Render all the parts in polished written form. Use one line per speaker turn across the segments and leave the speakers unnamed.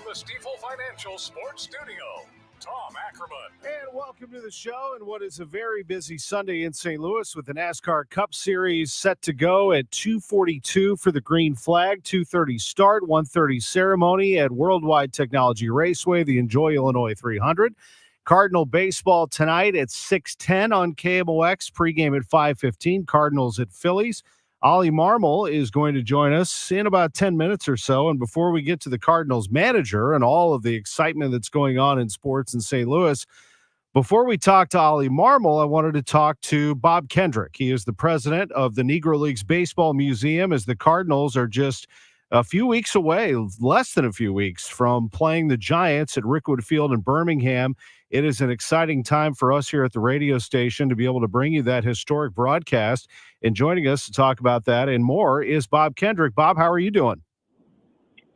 the Stifel Financial Sports Studio, Tom Ackerman.
And welcome to the show and what is a very busy Sunday in St. Louis with the NASCAR Cup Series set to go at 2:42 for the green flag, 2:30 start, 1:30 ceremony at Worldwide Technology Raceway, the Enjoy Illinois 300. Cardinal baseball tonight at 6:10 on KMOX, pregame at 5:15, Cardinals at Phillies. Oli Marmol is going to join us in about 10 minutes or so. And before we get to the Cardinals manager and all of the excitement that's going on in sports in St. Louis, before we talk to Oli Marmol, I wanted to talk to Bob Kendrick. He is the president of the Negro Leagues Baseball Museum, as the Cardinals are just a few weeks away, less than a few weeks, from playing the Giants at Rickwood Field in Birmingham. It is an exciting time for us here at the radio station to be able to bring you that historic broadcast. And joining us to talk about that and more is Bob Kendrick. Bob, how are you doing?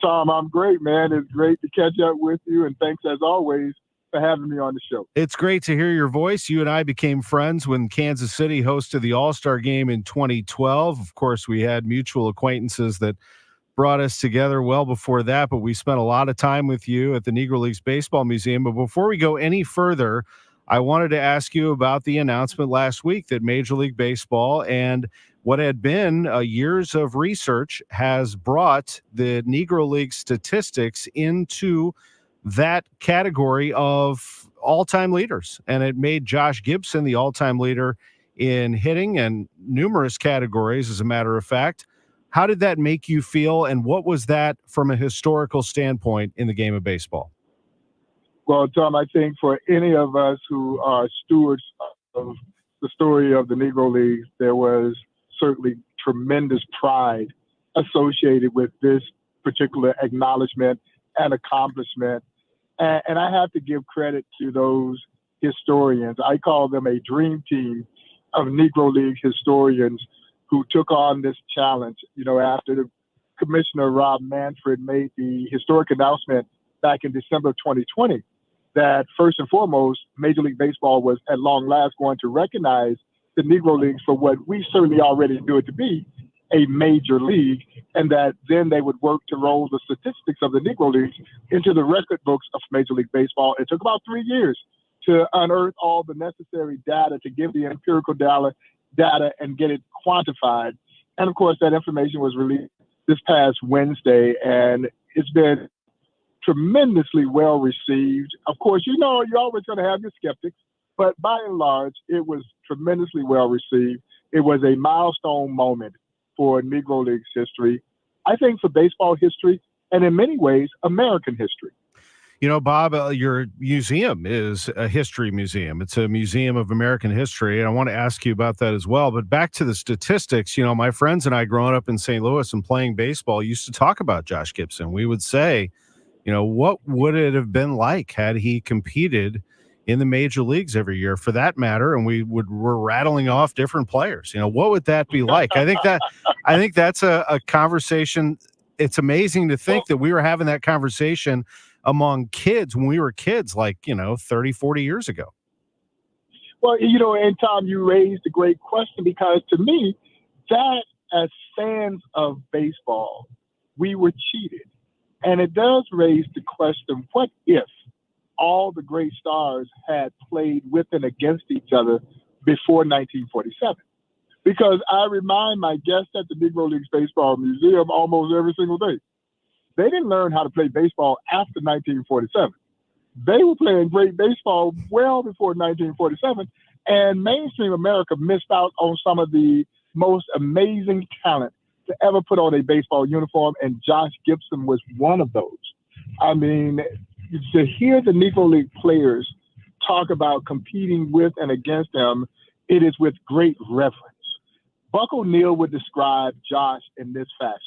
Tom, I'm great, man. It's great to catch up with you, and thanks, as always, for having me on the show.
It's great to hear your voice. You and I became friends when Kansas City hosted the All-Star Game in 2012. Of course, we had mutual acquaintances that brought us together well before that, but we spent a lot of time with you at the Negro Leagues Baseball Museum. But before we go any further, I wanted to ask you about the announcement last week that Major League Baseball and what had been years of research has brought the Negro League statistics into that category of all-time leaders. And it made Josh Gibson the all-time leader in hitting and numerous categories, as a matter of fact. How did that make you feel, and what was that from a historical standpoint in the game of baseball?
Well, Tom, I think for any of us who are stewards of the story of the Negro Leagues, there was certainly tremendous pride associated with this particular acknowledgement and accomplishment. And I have to give credit to those historians. I call them a dream team of Negro League historians who took on this challenge, after the Commissioner Rob Manfred made the historic announcement back in December of 2020 that first and foremost, Major League Baseball was at long last going to recognize the Negro Leagues for what we certainly already knew it to be, a major league, and that then they would work to roll the statistics of the Negro Leagues into the record books of Major League Baseball. It took about 3 years to unearth all the necessary data to give the empirical data and get it quantified. And of course, that information was released this past Wednesday, and it's been tremendously well received. Of course, you're always going to have your skeptics, but by and large, it was tremendously well received. It was a milestone moment for Negro Leagues history, I think for baseball history, and in many ways, American history.
Bob, your museum is a history museum. It's a museum of American history, and I want to ask you about that as well. But back to the statistics, my friends and I growing up in St. Louis and playing baseball used to talk about Josh Gibson. We would say, what would it have been like had he competed in the major leagues every year, for that matter? And we're rattling off different players. What would that be like? I think that's a conversation. It's amazing to think that we were having that conversation among kids when we were kids, 30, 40 years ago.
Well, and Tom, you raised a great question, because to me, that as fans of baseball, we were cheated. And it does raise the question, what if all the great stars had played with and against each other before 1947? Because I remind my guests at the Negro Leagues Baseball Museum almost every single day, they didn't learn how to play baseball after 1947. They were playing great baseball well before 1947, and mainstream America missed out on some of the most amazing talent to ever put on a baseball uniform, and Josh Gibson was one of those. I mean, to hear the Negro League players talk about competing with and against them, it is with great reverence. Buck O'Neil would describe Josh in this fashion,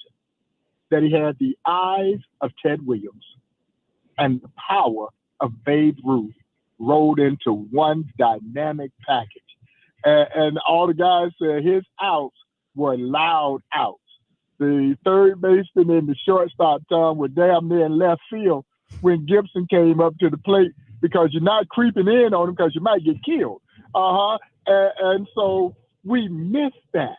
that he had the eyes of Ted Williams and the power of Babe Ruth rolled into one dynamic package. And all the guys said his outs were loud outs. The third baseman and the shortstop, Tom, were damn near in left field when Gibson came up to the plate, because you're not creeping in on him because you might get killed. And so we missed that,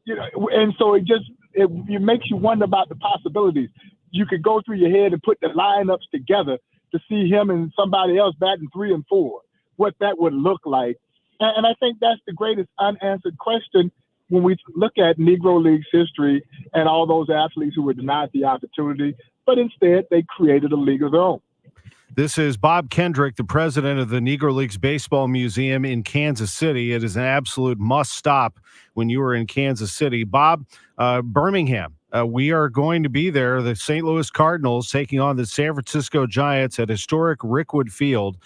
and so it makes you wonder about the possibilities. you could go through your head and put the lineups together to see him and somebody else batting 3 and 4, what that would look like. And I think that's the greatest unanswered question when we look at Negro Leagues history and all those athletes who were denied the opportunity, but instead they created a league of their own.
This is Bob Kendrick, the president of the Negro Leagues Baseball Museum in Kansas City. It is an absolute must stop when you are in Kansas City. Bob, Birmingham, we are going to be there. The St. Louis Cardinals taking on the San Francisco Giants at historic Rickwood Field.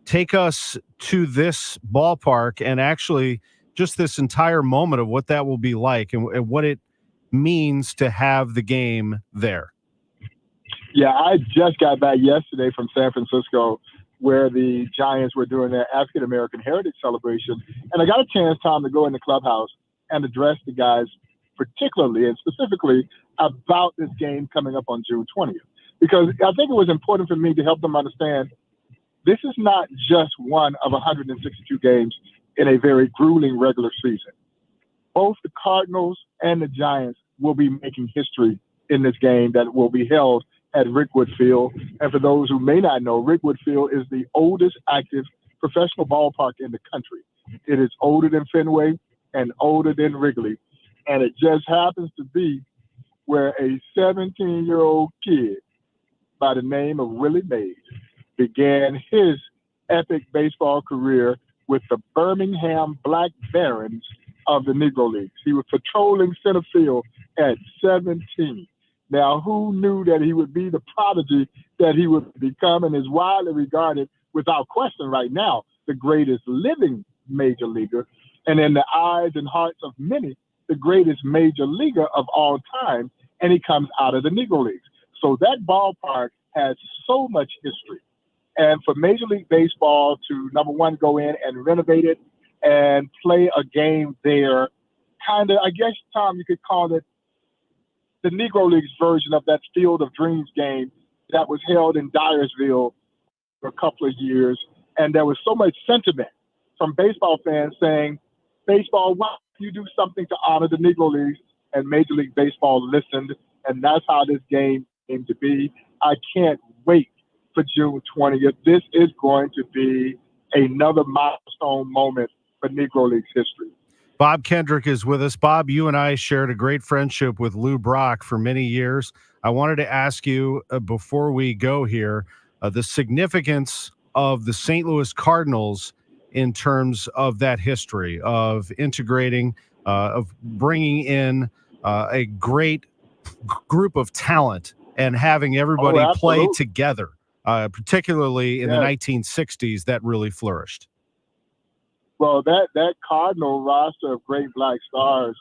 Take us to this ballpark and actually just this entire moment of what that will be like and what it means to have the game there.
Yeah, I just got back yesterday from San Francisco where the Giants were doing their African-American Heritage Celebration. And I got a chance, Tom, to go in the clubhouse and address the guys particularly and specifically about this game coming up on June 20th. Because I think it was important for me to help them understand this is not just one of 162 games in a very grueling regular season. Both the Cardinals and the Giants will be making history in this game that will be held at Rickwood Field. And for those who may not know, Rickwood Field is the oldest active professional ballpark in the country. It is older than Fenway and older than Wrigley. And it just happens to be where a 17-year-old kid by the name of Willie Mays began his epic baseball career with the Birmingham Black Barons of the Negro Leagues. He was patrolling center field at 17. Now, who knew that he would be the prodigy that he would become, and is widely regarded, without question right now, the greatest living major leaguer, and in the eyes and hearts of many, the greatest major leaguer of all time, and he comes out of the Negro Leagues. So that ballpark has so much history. And for Major League Baseball to, number one, go in and renovate it and play a game there, kind of, I guess, Tom, you could call it the Negro Leagues version of that Field of Dreams game that was held in Dyersville for a couple of years. And there was so much sentiment from baseball fans saying, baseball, why don't you do something to honor the Negro Leagues? And Major League Baseball listened, and that's how this game came to be. I can't wait for June 20th. This is going to be another milestone moment for Negro Leagues history.
Bob Kendrick is with us. Bob, you and I shared a great friendship with Lou Brock for many years. I wanted to ask you, before we go here, the significance of the St. Louis Cardinals in terms of that history of integrating, of bringing in a great group of talent and having everybody play together, particularly in the 1960s, that really flourished.
Well, that Cardinal roster of great black stars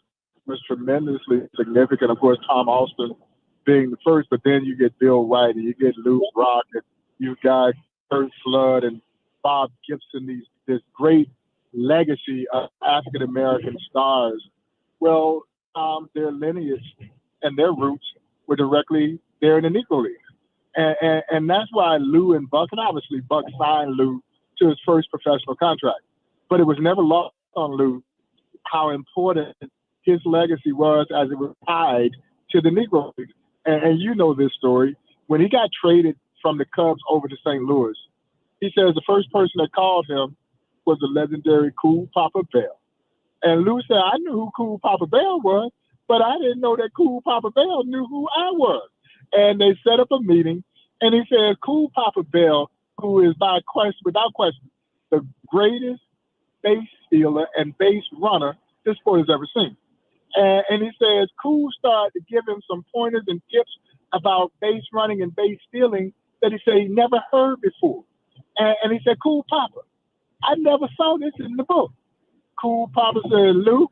was tremendously significant. Of course, Tom Alston being the first, but then you get Bill White and you get Lou Brock and you've got Kurt Flood and Bob Gibson, this great legacy of African-American stars. Well, their lineage and their roots were directly there in the Negro Leagues. And that's why Lou and Buck, and obviously Buck signed Lou to his first professional contract. But it was never lost on Lou how important his legacy was as it was tied to the Negro Leagues. And you know this story. When he got traded from the Cubs over to St. Louis, he says the first person that called him was the legendary Cool Papa Bell. And Lou said, I knew who Cool Papa Bell was, but I didn't know that Cool Papa Bell knew who I was. And they set up a meeting, and he says, Cool Papa Bell, who is without question, the greatest base stealer and base runner this sport has ever seen. And he says, Cool started to give him some pointers and tips about base running and base stealing that he said he never heard before. And he said, Cool Papa, I never saw this in the book. Cool Papa said, Lou,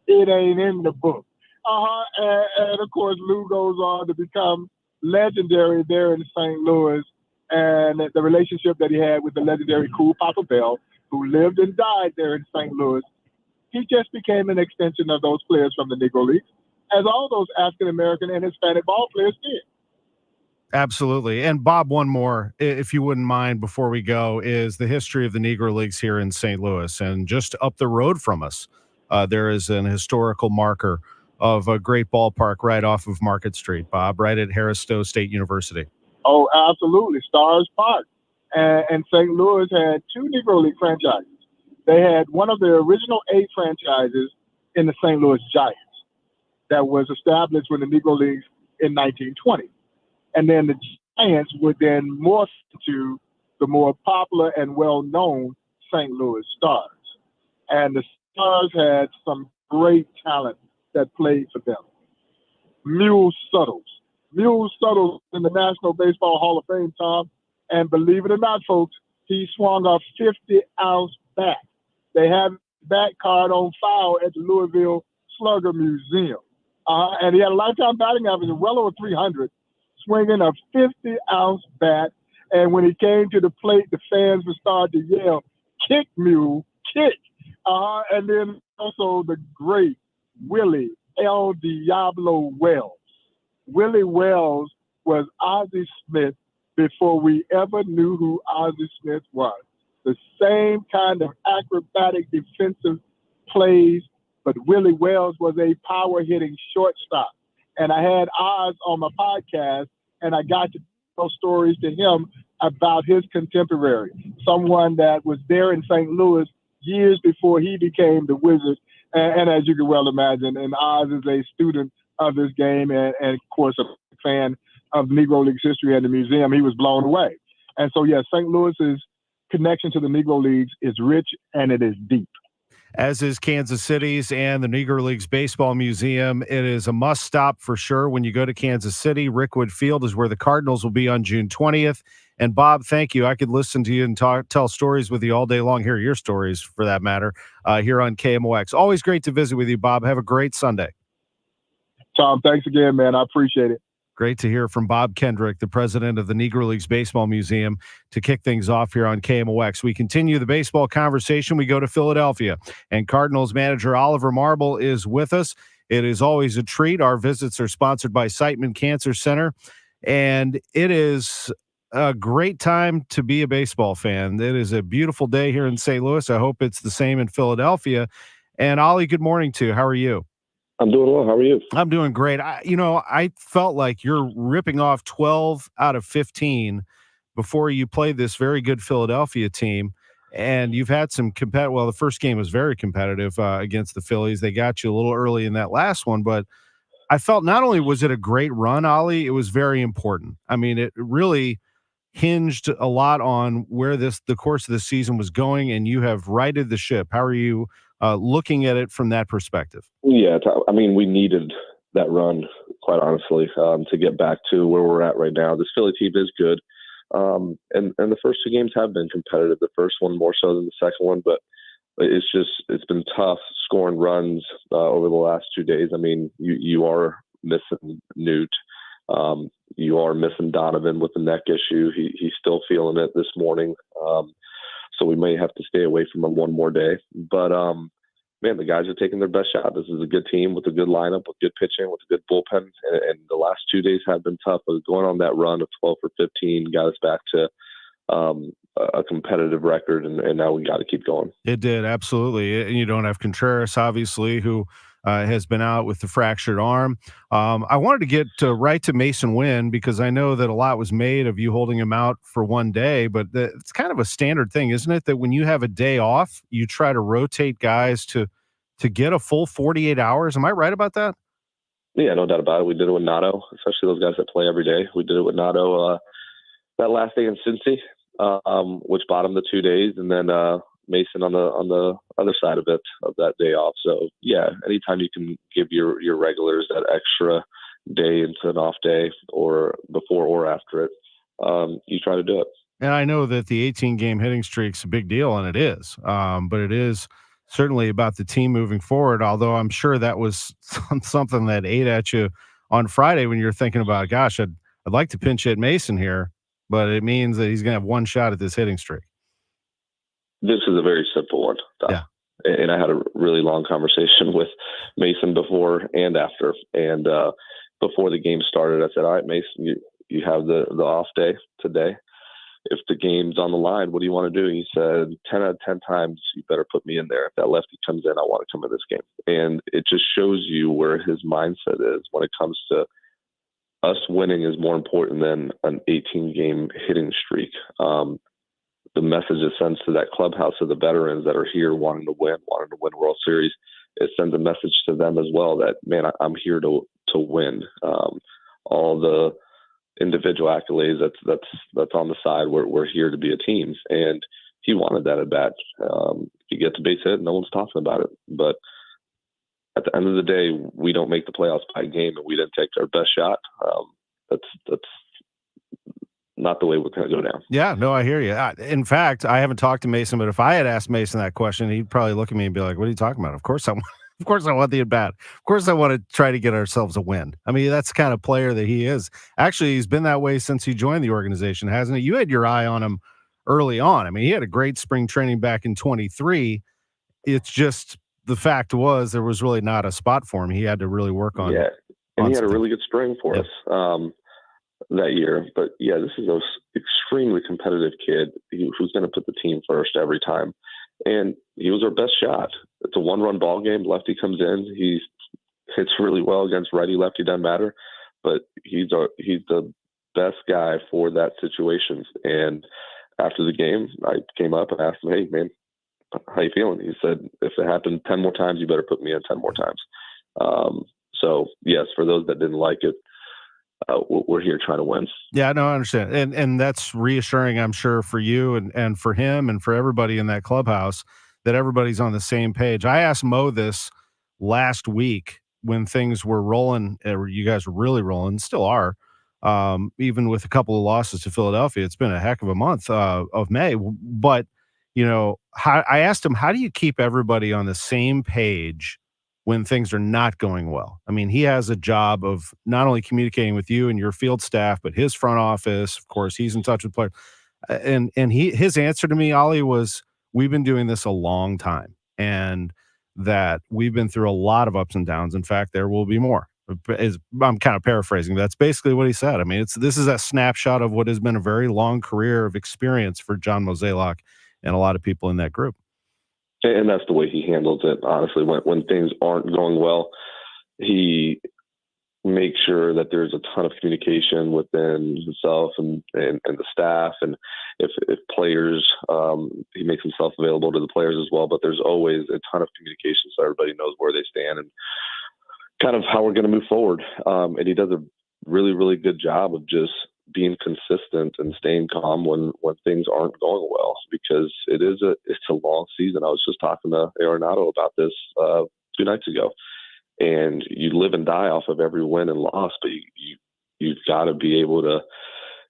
it ain't in the book. And of course, Lou goes on to become legendary there in St. Louis, and the relationship that he had with the legendary Cool Papa Bell, who lived and died there in St. Louis, he just became an extension of those players from the Negro Leagues, as all those African-American and Hispanic ball players did.
Absolutely. And Bob, one more, if you wouldn't mind, before we go, is the history of the Negro Leagues here in St. Louis. And just up the road from us, there is an historical marker of a great ballpark right off of Market Street, Bob, right at Harris Stowe State University.
Oh, absolutely. Stars Park. And St. Louis had two Negro League franchises. They had one of the original 8 franchises in the St. Louis Giants that was established with the Negro Leagues in 1920. And then the Giants would then morph into the more popular and well-known St. Louis Stars. And the Stars had some great talent that played for them. Mule Suttles in the National Baseball Hall of Fame, Tom. And believe it or not, folks, he swung a 50-ounce bat. They have that card on file at the Louisville Slugger Museum. And he had a lifetime batting average of well over 300, swinging a 50-ounce bat. And when he came to the plate, the fans would start to yell, "Kick, Mule, kick." And then also the great Willie El Diablo Wells. Willie Wells was Ozzie Smith before we ever knew who Ozzie Smith was. The same kind of acrobatic defensive plays, but Willie Wells was a power-hitting shortstop. And I had Oz on my podcast, and I got to tell stories to him about his contemporary, someone that was there in St. Louis years before he became the Wizard. And as you can well imagine, and Oz is a student of this game and of course, a fan of Negro Leagues history and the museum. He was blown away. And so, yes, St. Louis's connection to the Negro Leagues is rich and it is deep.
As is Kansas City's and the Negro Leagues Baseball Museum. It is a must-stop for sure when you go to Kansas City. Rickwood Field is where the Cardinals will be on June 20th. And, Bob, thank you. I could listen to you and tell stories with you all day long, hear your stories, for that matter, here on KMOX. Always great to visit with you, Bob. Have a great Sunday.
Tom, thanks again, man. I appreciate it.
Great to hear from Bob Kendrick, the president of the Negro Leagues Baseball Museum, to kick things off here on KMOX. We continue the baseball conversation. We go to Philadelphia, and Cardinals manager Oliver Marmol is with us. It is always a treat. Our visits are sponsored by Siteman Cancer Center, and it is a great time to be a baseball fan. It is a beautiful day here in St. Louis. I hope it's the same in Philadelphia. And Ollie, good morning to you. How are you?
I'm doing well. How are you?
I'm doing great. I felt like you're ripping off 12 out of 15 before you played this very good Philadelphia team. And you've had some well, the first game was very competitive against the Phillies. They got you a little early in that last one, but I felt not only was it a great run, Ollie, it was very important. I mean, it really hinged a lot on where the course of the season was going, and you have righted the ship. How are you looking at it from that perspective?
Yeah, I mean, we needed that run, quite honestly, to get back to where we're at right now. This Philly team is good, and the first 2 games have been competitive. The first one more so than the second one, but it's been tough scoring runs over the last 2 days. I mean, you are missing Newt. You are missing Donovan with the neck issue. He's still feeling it this morning. So we may have to stay away from him one more day. But, man, the guys are taking their best shot. This is a good team with a good lineup, with good pitching, with a good bullpen. And the last 2 days have been tough. But going on that run of 12 for 15 got us back to a competitive record, and now we got to keep going.
It did, absolutely. And you don't have Contreras, obviously, who has been out with the fractured arm. I wanted to get right to Mason Wynn because I know that a lot was made of you holding him out for one day, but it's kind of a standard thing, isn't it, that when you have a day off, you try to rotate guys to get a full 48 hours? Am I right about that?
Yeah, no doubt about it. We did it with Nato, especially those guys that play every day. We did it with Nato that last day in Cincy, which bought him the 2 days, and then Mason on the other side of it, of that day off. So yeah, anytime you can give your regulars that extra day into an off day, or before or after it, you try to do it.
And I know that the 18-game hitting streak's a big deal, and it is. But it is certainly about the team moving forward, although I'm sure that was something that ate at you on Friday when you're thinking about, gosh, I'd like to pinch hit Mason here, but it means that he's going to have one shot at this hitting streak.
This is a very simple one.
Yeah.
And I had a really long conversation with Mason before and after. And before the game started, I said, all right, Mason, you have the off day today. if the game's on the line, what do you want to do? He said, 10 out of 10 times, you better put me in there. If that lefty comes in, I want to come in this game. And it just shows you where his mindset is when it comes to us winning is more important than an 18-game hitting streak. The message it sends to that clubhouse of the veterans that are here wanting to win World Series, it sends a message to them as well that, man, I'm here to win. All the individual accolades that's on the side, we're here to be a team. And he wanted that at bat. He gets a base hit, no one's talking about it. But at the end of the day, we don't make the playoffs by game, and we didn't take our best shot. That's not the way we're going to go down.
Yeah, no, I hear you. In fact, I haven't talked to Mason, but if I had asked Mason that question, he'd probably look at me and be like, "What are you talking about?" Of course I want the at bat. Of course I want to try to get ourselves a win. I mean, that's the kind of player that he is. Actually, he's been that way since he joined the organization, hasn't he? You had your eye on him early on. I mean, he had a great spring training back in 23. It's just the fact was there was really not a spot for him. He had to really work on.
Yeah, and he had a really good spring for us that year. But yeah, this is an extremely competitive kid who's going to put the team first every time. And he was our best shot. It's a one-run ball game. Lefty comes in. He hits really well against righty, lefty, doesn't matter. But he's the best guy for that situation. And after the game, I came up and asked him, "Hey, man, how you feeling?" He said, "If it happened 10 more times, you better put me in 10 more times." So, yes, for those that didn't like it, we're here trying to win.
Yeah, no, I understand. And that's reassuring, I'm sure, for you and for him and for everybody in that clubhouse that everybody's on the same page. I asked Mo this last week when things were rolling. You guys were really rolling, still are, even with a couple of losses to Philadelphia. It's been a heck of a month of May. But, I asked him, how do you keep everybody on the same page when things are not going well? I mean, he has a job of not only communicating with you and your field staff, but his front office. Of course, he's in touch with players. And his answer to me, Oli, was, we've been doing this a long time, and that we've been through a lot of ups and downs. In fact, there will be more. I'm kind of paraphrasing. That's basically what he said. I mean, this is a snapshot of what has been a very long career of experience for John Mozeliak and a lot of people in that group.
And that's the way he handles it, honestly. When things aren't going well, he makes sure that there's a ton of communication within himself and the staff. And if players, he makes himself available to the players as well. But there's always a ton of communication so everybody knows where they stand and kind of how we're going to move forward. And he does a really, really good job of just being consistent and staying calm when things aren't going well, because it's a long season. I was just talking to Arenado about this 2 nights ago, and you live and die off of every win and loss, but you've got to be able to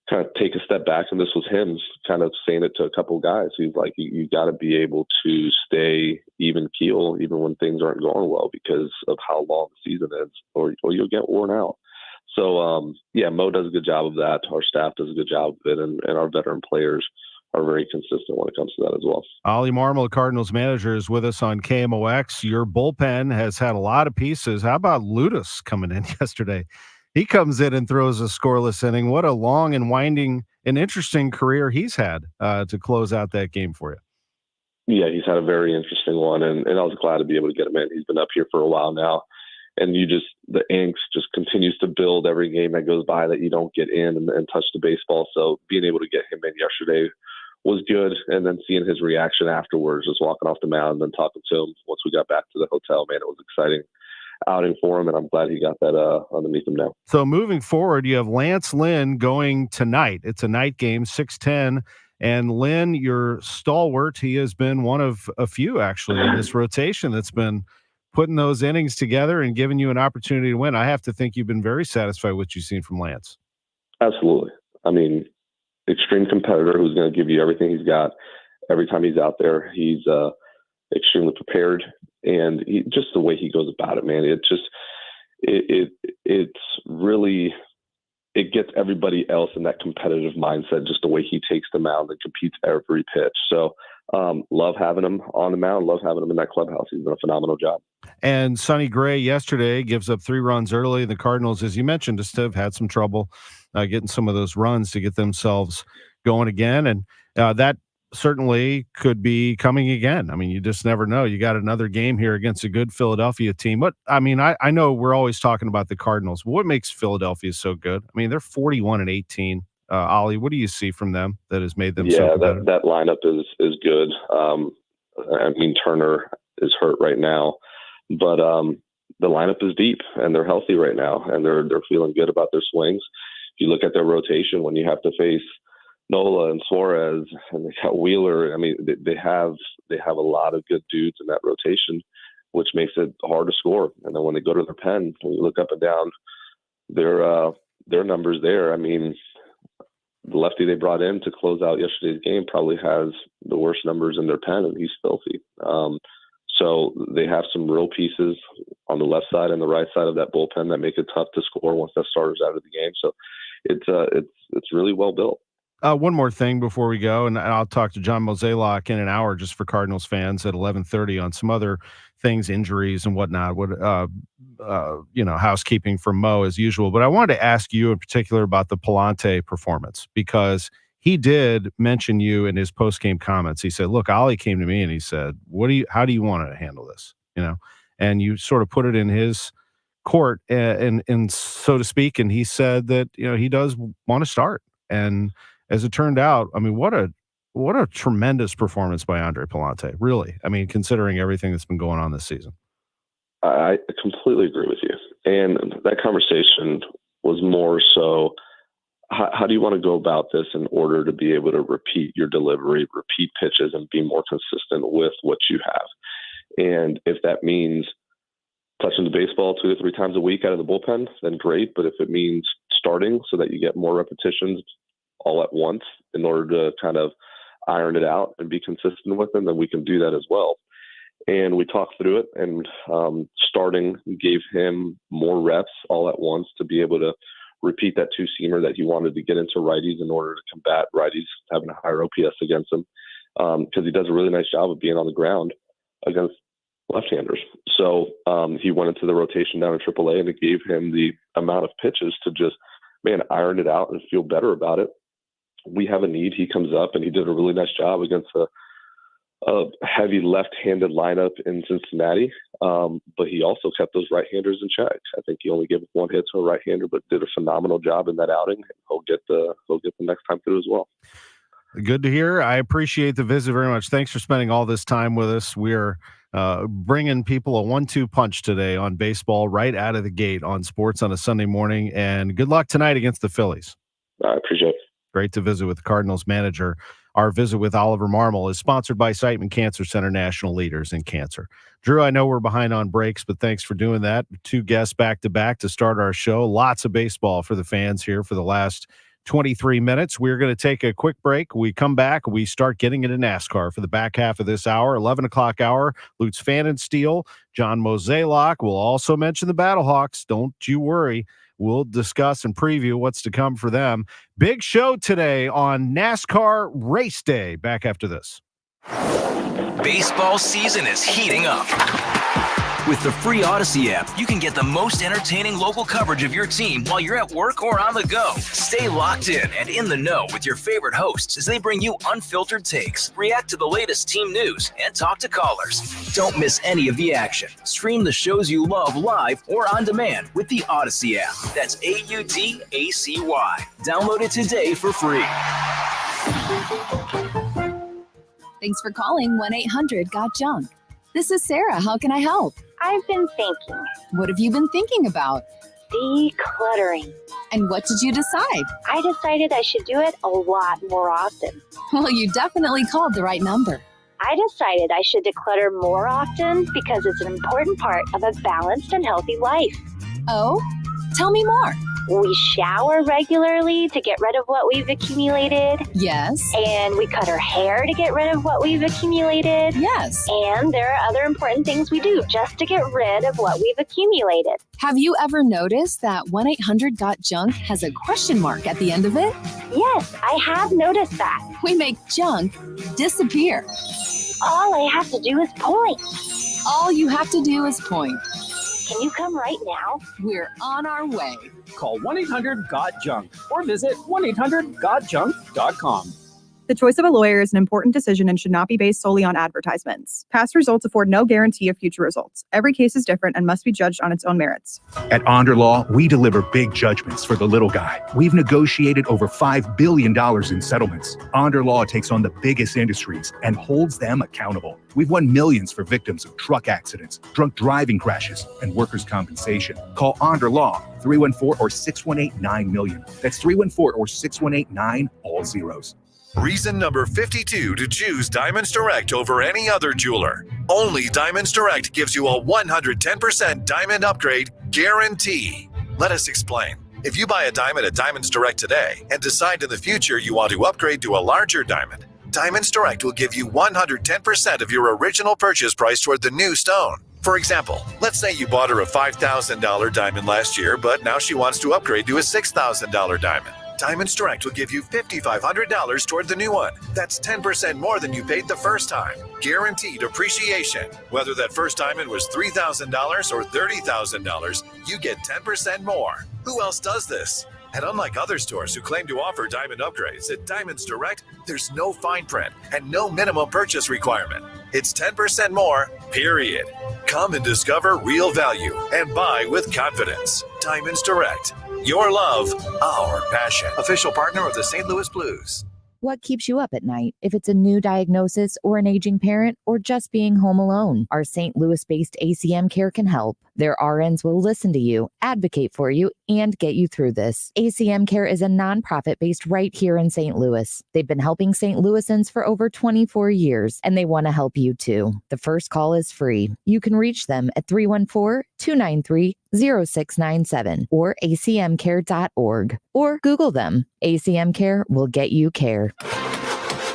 kind of take a step back. And this was him kind of saying it to a couple of guys. He's like, you got to be able to stay even keel even when things aren't going well because of how long the season is, or you'll get worn out. So, Mo does a good job of that. Our staff does a good job of it, and our veteran players are very consistent when it comes to that as well.
Oli Marmol, Cardinals manager, is with us on KMOX. Your bullpen has had a lot of pieces. How about Ludus coming in yesterday? He comes in and throws a scoreless inning. What a long and winding and interesting career he's had to close out that game for you.
Yeah, he's had a very interesting one, and I was glad to be able to get him in. He's been up here for a while now. And the angst just continues to build every game that goes by that you don't get in and touch the baseball. So being able to get him in yesterday was good. And then seeing his reaction afterwards, just walking off the mound and then talking to him once we got back to the hotel, man, it was exciting outing for him. And I'm glad he got that underneath him now.
So moving forward, you have Lance Lynn going tonight. It's a night game, 6:10. And Lynn, your stalwart, he has been one of a few actually in this rotation that's been putting those innings together and giving you an opportunity to win. I have to think you've been very satisfied with what you've seen from Lance.
Absolutely. I mean, extreme competitor who's going to give you everything he's got every time he's out there. He's extremely prepared, and just the way he goes about it, man, it's really, it gets everybody else in that competitive mindset, just the way he takes the mound and competes every pitch. So love having him on the mound, love having him in that clubhouse. He's done a phenomenal job.
And Sonny Gray yesterday gives up 3 runs early. The Cardinals, as you mentioned, just have had some trouble getting some of those runs to get themselves going again. And that certainly could be coming again. I mean, you just never know. You got another game here against a good Philadelphia team. But, I mean, I know we're always talking about the Cardinals. What makes Philadelphia so good? I mean, they're 41-18. Oli, what do you see from them that has made them so competitive?
that lineup is good. I mean, Turner is hurt right now, but the lineup is deep, and they're healthy right now, and they're feeling good about their swings. If you look at their rotation, when you have to face Nola and Suarez, and they got Wheeler. I mean, they have a lot of good dudes in that rotation, which makes it hard to score. And then when they go to their pen, when you look up and down their numbers there, I mean, the lefty they brought in to close out yesterday's game probably has the worst numbers in their pen, and he's filthy. So they have some real pieces on the left side and the right side of that bullpen that make it tough to score once that starter's out of the game. So it's really well built.
One more thing before we go, and I'll talk to John Mozeliak in an hour just for Cardinals fans at 11:30 on some other things, injuries and whatnot, housekeeping from Mo as usual. But I wanted to ask you in particular about the Palante performance, because he did mention you in his post-game comments. He said, look, Oli came to me and he said, how do you want to handle this? And you sort of put it in his court and so to speak. And he said that, he does want to start. And as it turned out, I mean, what a tremendous performance by Andre Palante, really. I mean, considering everything that's been going on this season.
I completely agree with you. And that conversation was more so, how do you want to go about this in order to be able to repeat your delivery, repeat pitches, and be more consistent with what you have? And if that means touching the baseball 2 to 3 times a week out of the bullpen, then great. But if it means starting so that you get more repetitions all at once in order to kind of iron it out and be consistent with them, then we can do that as well. And we talked through it, and starting gave him more reps all at once to be able to repeat that 2-seamer that he wanted to get into righties in order to combat righties having a higher OPS against him, because he does a really nice job of being on the ground against left-handers. So he went into the rotation down in AAA, and it gave him the amount of pitches to just, iron it out and feel better about it. We have a need. He comes up, and he did a really nice job against a heavy left-handed lineup in Cincinnati, but he also kept those right-handers in check. I think he only gave 1 hit to a right-hander, but did a phenomenal job in that outing. He'll get the next time through as well.
Good to hear. I appreciate the visit very much. Thanks for spending all this time with us. We're bringing people a 1-2 punch today on baseball right out of the gate on sports on a Sunday morning, and good luck tonight against the Phillies.
I appreciate it.
Great to visit with the Cardinals manager. Our visit with Oliver Marmol is sponsored by Siteman Cancer Center, national leaders in cancer. Drew, I know we're behind on breaks, but thanks for doing that. 2 guests back-to-back to start our show. Lots of baseball for the fans here for the last 23 minutes. We're going to take a quick break. We come back. We start getting into NASCAR for the back half of this hour, 11 o'clock hour. Lutz Fan and Steel, John Mozeliak. We'll also mention the Battlehawks. Don't you worry. We'll discuss and preview what's to come for them. Big show today on NASCAR Race Day. Back after this.
Baseball season is heating up. With the free Odyssey app, you can get the most entertaining local coverage of your team while you're at work or on the go. Stay locked in and in the know with your favorite hosts as they bring you unfiltered takes, react to the latest team news, and talk to callers. Don't miss any of the action. Stream the shows you love live or on demand with the Odyssey app. That's AUDACY. Download it today for free.
Thanks for calling 1-800-GOT-JUNK. This is Sarah. How can I help?
I've been thinking.
What have you been thinking about?
Decluttering.
And what did you decide?
I decided I should do it a lot more often.
Well, you definitely called the right number.
I decided I should declutter more often because it's an important part of a balanced and healthy life.
Oh? Tell me more.
We shower regularly to get rid of what we've accumulated.
Yes.
And we cut our hair to get rid of what we've accumulated.
Yes.
And there are other important things we do just to get rid of what we've accumulated.
Have you ever noticed that 1-800-GOT-JUNK has a question mark at the end of it?
Yes, I have noticed that.
We make junk disappear.
All I have to do is point.
All you have to do is point.
Can you come right now?
We're on our way.
Call 1-800-GOT-JUNK or visit 1-800-GOTJUNK.com.
The choice of a lawyer is an important decision and should not be based solely on advertisements. Past results afford no guarantee of future results. Every case is different and must be judged on its own merits.
At Onder Law, we deliver big judgments for the little guy. We've negotiated over $5 billion in settlements. Onder Law takes on the biggest industries and holds them accountable. We've won millions for victims of truck accidents, drunk driving crashes, and workers' compensation. Call Onder Law, 314 or 618-9-million. That's 314 or 618-9, all zeros.
Reason number 52 to choose Diamonds Direct over any other jeweler. Only Diamonds Direct gives you a 110% diamond upgrade guarantee. Let us explain. If you buy a diamond at Diamonds Direct today and decide in the future you want to upgrade to a larger diamond, Diamonds Direct will give you 110% of your original purchase price toward the new stone. For example, let's say you bought her a $5,000 diamond last year, but now she wants to upgrade to a $6,000 diamond. Diamonds Direct will give you $5,500 toward the new one. That's 10% more than you paid the first time. Guaranteed appreciation. Whether that first diamond was $3,000 or $30,000, you get 10% more. Who else does this? And unlike other stores who claim to offer diamond upgrades, at Diamonds Direct, there's no fine print and no minimum purchase requirement. It's 10% more, period. Come and discover real value and buy with confidence. Diamonds Direct. Your love, our passion. Official partner of the St. Louis Blues.
What keeps you up at night? If it's a new diagnosis or an aging parent or just being home alone, our St. Louis-based ACM Care can help. Their RNs will listen to you, advocate for you, and get you through this. ACM Care is a nonprofit based right here in St. Louis. They've been helping St. Louisans for over 24 years, and they want to help you too. The first call is free. You can reach them at 314-293-0697 or acmcare.org or Google them. ACM Care will get you care.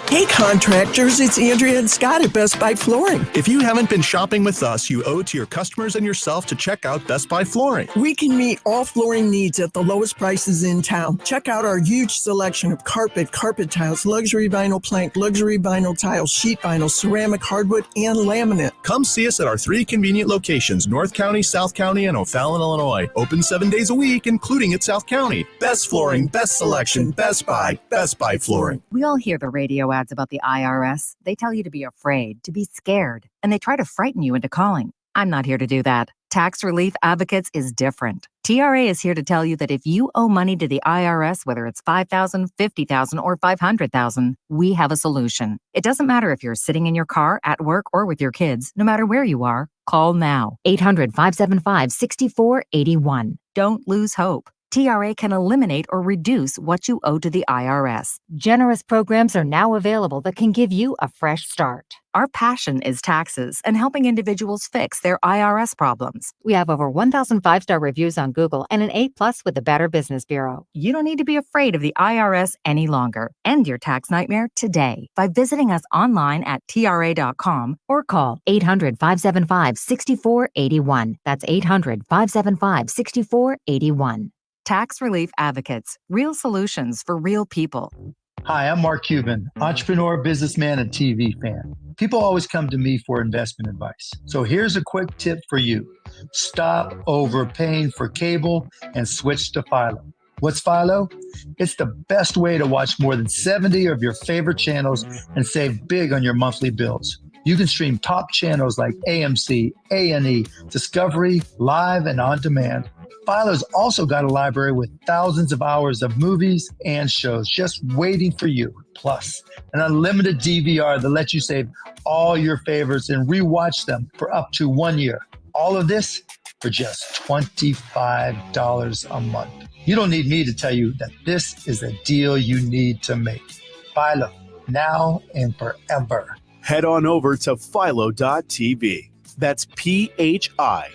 Hey contractors, it's Andrea and Scott at Best Buy Flooring.
If you haven't been shopping with us, you owe it to your customers and yourself to check out Best Buy Flooring.
We can meet all flooring needs at the lowest prices in town. Check out our huge selection of carpet tiles, luxury vinyl plank, luxury vinyl tiles, sheet vinyl, ceramic, hardwood, and laminate.
Come see us at our 3 convenient locations, North County, South County, and O'Fallon, Illinois. Open 7 days a week, including at South County. Best flooring, best selection, Best Buy Flooring.
We all hear the radio ads about the IRS. They tell you to be afraid, to be scared, and they try to frighten you into calling. I'm not here to do that. Tax Relief Advocates is different. TRA is here to tell you that if you owe money to the IRS, whether it's $5,000, $50,000, or $500,000, we have a solution. It doesn't matter if you're sitting in your car, at work, or with your kids. No matter where you are, call now. 800-575-6481. Don't lose hope. TRA can eliminate or reduce what you owe to the IRS. Generous programs are now available that can give you a fresh start. Our passion is taxes and helping individuals fix their IRS problems. We have over 1,000 5-star reviews on Google and an A+ with the Better Business Bureau. You don't need to be afraid of the IRS any longer. End your tax nightmare today by visiting us online at TRA.com or call 800-575-6481. That's 800-575-6481. Tax Relief Advocates, real solutions for real people.
Hi, I'm Mark Cuban, entrepreneur, businessman, and TV fan. People always come to me for investment advice. So here's a quick tip for you. Stop overpaying for cable and switch to Philo. What's Philo? It's the best way to watch more than 70 of your favorite channels and save big on your monthly bills. You can stream top channels like AMC, A&E, Discovery, Live, and On Demand. Philo's also got a library with thousands of hours of movies and shows just waiting for you. Plus, an unlimited DVR that lets you save all your favorites and rewatch them for up to 1 year. All of this for just $25 a month. You don't need me to tell you that this is a deal you need to make. Philo, now and forever.
Head on over to philo.tv. That's PHILO.tv.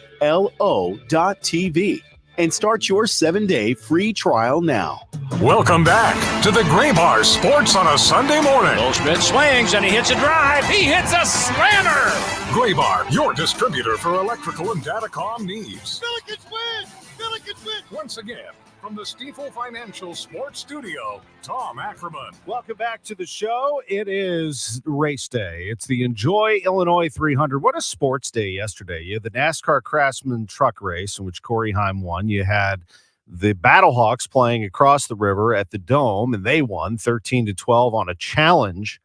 And start your 7-day free trial now.
Welcome back to the Gray Bar Sports on a Sunday morning.
Goldschmidt swings and he hits a drive. He hits a slammer.
Gray Bar, your distributor for electrical and datacom needs.
Billikens win! Billikens win!
Once again, from the Stifel Financial Sports Studio, Tom Ackerman.
Welcome back to the show. It is race day. It's the Enjoy Illinois 300. What a sports day yesterday. You had the NASCAR Craftsman truck race in which Corey Heim won. You had the Battlehawks playing across the river at the Dome, and they won 13-12 on a challenge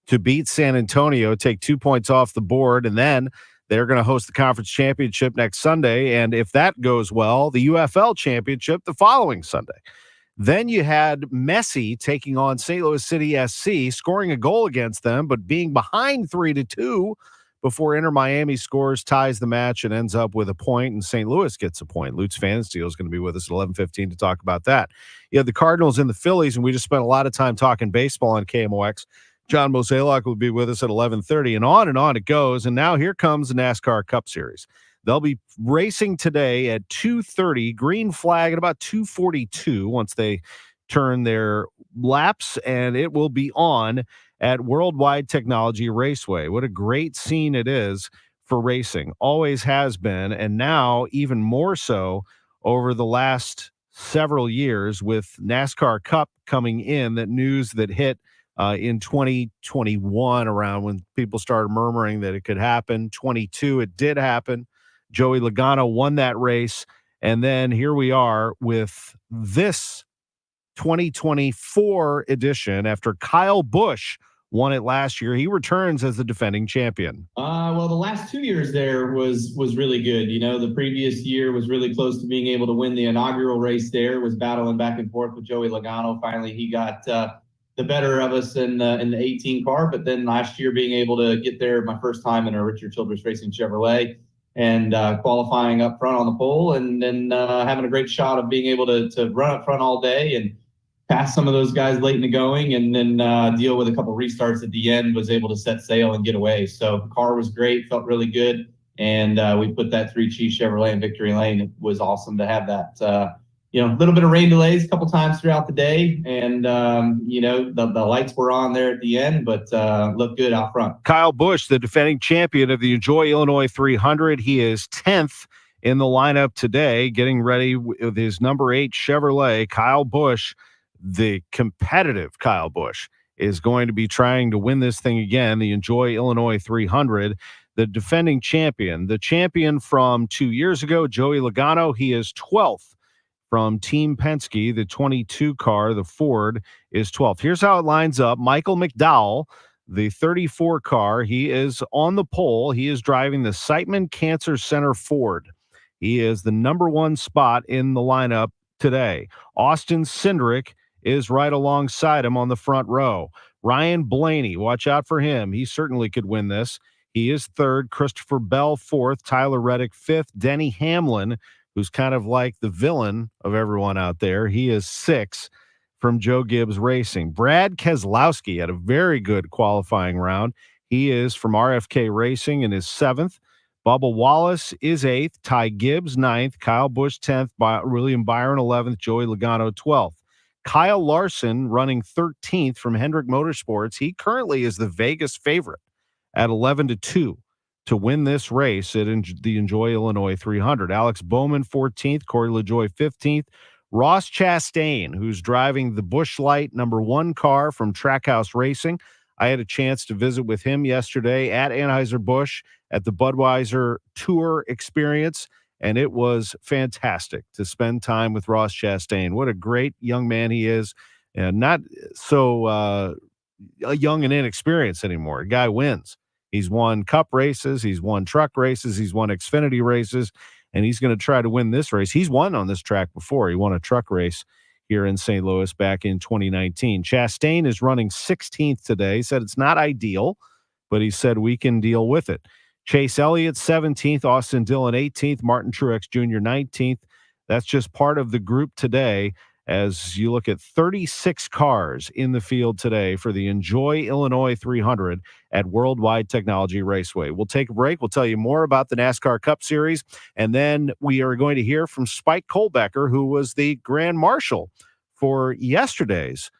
to beat San Antonio, take 2 points off the board, and then they're going to host the conference championship next Sunday. And if that goes well, the UFL championship the following Sunday. Then you had Messi taking on St. Louis City SC, scoring a goal against them, but being behind 3-2 before Inter Miami scores, ties the match, and ends up with a point, and St. Louis gets a point. Lutz Pfannenstiel is going to be with us at 11:15 to talk about that. You had the Cardinals and the Phillies, and we just spent a lot of time talking baseball on KMOX. John Mozeliak will be with us at 11:30, and on it goes. And now here comes the NASCAR Cup Series. They'll be racing today at 2:30, green flag at about 2:42 once they turn their laps, and it will be on at Worldwide Technology Raceway. What a great scene it is for racing. Always has been, and now even more so over the last several years with NASCAR Cup coming in, that news that hit in 2021 around when people started murmuring that it could happen. 22, it did happen. Joey Logano won that race. And then here we are with this 2024 edition after Kyle Busch won it last year. He returns as the defending champion.
Well, the last 2 years there was really good. You know, the previous year was really close to being able to win the inaugural race there, was battling back and forth with Joey Logano. Finally, he got the better of us in the 18 car, but then last year being able to get there my first time in a Richard Childress Racing Chevrolet and qualifying up front on the pole, and then having a great shot of being able to run up front all day and pass some of those guys late in the going, and then deal with a couple restarts at the end, was able to set sail and get away. So the car was great, felt really good, and we put that 3 Chiefs Chevrolet in victory lane. It was awesome to have that a little bit of rain delays a couple times throughout the day. And, the lights were on there at the end, but looked good out front.
Kyle Busch, the defending champion of the Enjoy Illinois 300. He is 10th in the lineup today, getting ready with his number 8 Chevrolet. Kyle Busch, the competitive Kyle Busch, is going to be trying to win this thing again, the Enjoy Illinois 300. The defending champion, the champion from 2 years ago, Joey Logano, he is 12th. From Team Penske, the 22 car, the Ford, is 12th. Here's how it lines up. Michael McDowell, the 34 car, he is on the pole. He is driving the Siteman Cancer Center Ford. He is the number 1 spot in the lineup today. Austin Cindric is right alongside him on the front row. Ryan Blaney, watch out for him. He certainly could win this. He is 3rd. Christopher Bell, 4th. Tyler Reddick, 5th. Denny Hamlin, who's kind of like the villain of everyone out there, he is 6th from Joe Gibbs Racing. Brad Keselowski had a very good qualifying round. He is from RFK Racing and is 7th. Bubba Wallace is 8th. Ty Gibbs 9th. Kyle Busch 10th. William Byron 11th. Joey Logano 12th. Kyle Larson running 13th from Hendrick Motorsports. He currently is the Vegas favorite at 11-2. to win this race at the Enjoy Illinois 300. Alex Bowman, 14th. Corey LaJoie, 15th. Ross Chastain, who's driving the Busch Light number 1 car from Trackhouse Racing. I had a chance to visit with him yesterday at Anheuser-Busch at the Budweiser Tour Experience, and it was fantastic to spend time with Ross Chastain. What a great young man he is, and not so young and inexperienced anymore. The guy wins. He's won Cup races. He's won truck races. He's won Xfinity races, and he's going to try to win this race. He's won on this track before. He won a truck race here in St. Louis back in 2019. Chastain is running 16th today. He said it's not ideal, but he said we can deal with it. Chase Elliott, 17th. Austin Dillon, 18th. Martin Truex Jr., 19th. That's just part of the group today as you look at 36 cars in the field today for the Enjoy Illinois 300 at Worldwide Technology Raceway. We'll take a break. We'll tell you more about the NASCAR Cup Series, and then we are going to hear from Spike Kohlbecker, who was the Grand Marshal for yesterday's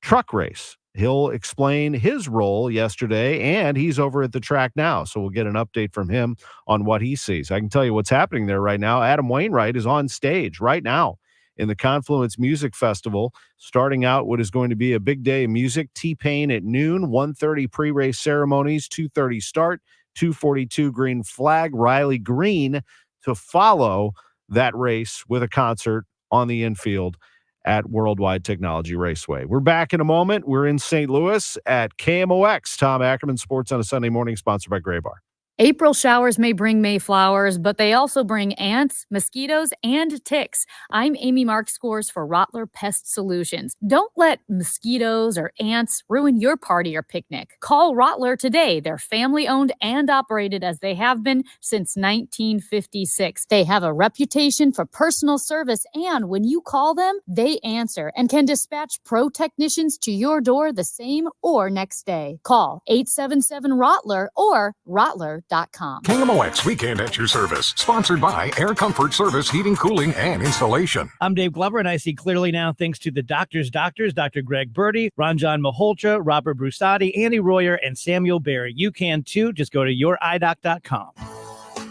truck race. He'll explain his role yesterday, and he's over at the track now, so we'll get an update from him on what he sees. I can tell you what's happening there right now. Adam Wainwright is on stage right now in the Confluence Music Festival, starting out what is going to be a big day of music. T-Pain at noon, 1:30 pre-race ceremonies, 2:30 start, 2:42 green flag. Riley Green to follow that race with a concert on the infield at Worldwide Technology Raceway. We're back in a moment. We're in St. Louis at KMOX. Tom Ackerman, Sports on a Sunday Morning, sponsored by Gray Bar.
April showers may bring May flowers, but they also bring ants, mosquitoes, and ticks. I'm Amy Markscores for Rottler Pest Solutions. Don't let mosquitoes or ants ruin your party or picnic. Call Rottler today. They're family-owned and operated as they have been since 1956. They have a reputation for personal service, and when you call them, they answer and can dispatch pro technicians to your door the same or next day. Call 877-ROTTLER or Rottler.com.
KMOX Weekend at your service. Sponsored by Air Comfort Service, Heating, Cooling, and Installation.
I'm Dave Glover, and I see clearly now thanks to the doctors, Dr. Greg Birdie, Ranjan Maholtra, Robert Brusati, Andy Royer, and Samuel Barry. You can too. Just go to youridoc.com.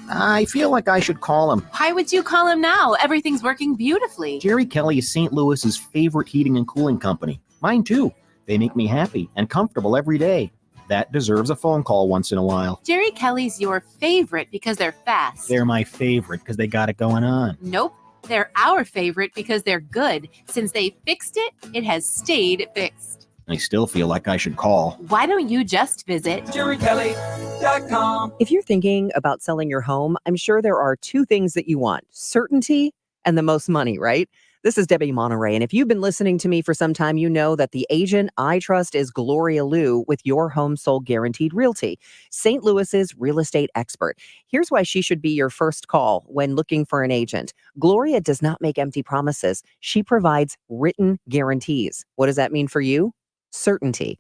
I feel like I should call him.
Why would you call him now? Everything's working beautifully.
Jerry Kelly is St. Louis's favorite heating and cooling company. Mine too. They make me happy and comfortable every day. That deserves a phone call once in a while.
Jerry Kelly's your favorite because they're fast.
They're my favorite because they got it going on.
Nope. They're our favorite because they're good. Since they fixed it, it has stayed fixed.
I still feel like I should call.
Why don't you just visit
JerryKelly.com? If you're thinking about selling your home, I'm sure there are two things that you want: certainty and the most money, right? This is Debbie Monterey, and if you've been listening to me for some time, you know that the agent I trust is Gloria Liu with Your Home Sold Guaranteed Realty, St. Louis's real estate expert. Here's why she should be your first call when looking for an agent. Gloria does not make empty promises. She provides written guarantees. What does that mean for you? Certainty.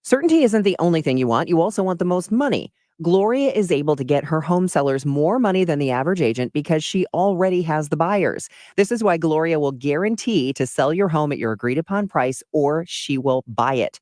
Certainty isn't the only thing you want. You also want the most money. Gloria is able to get her home sellers more money than the average agent because she already has the buyers. This is why Gloria will guarantee to sell your home at your agreed upon price, or she will buy it.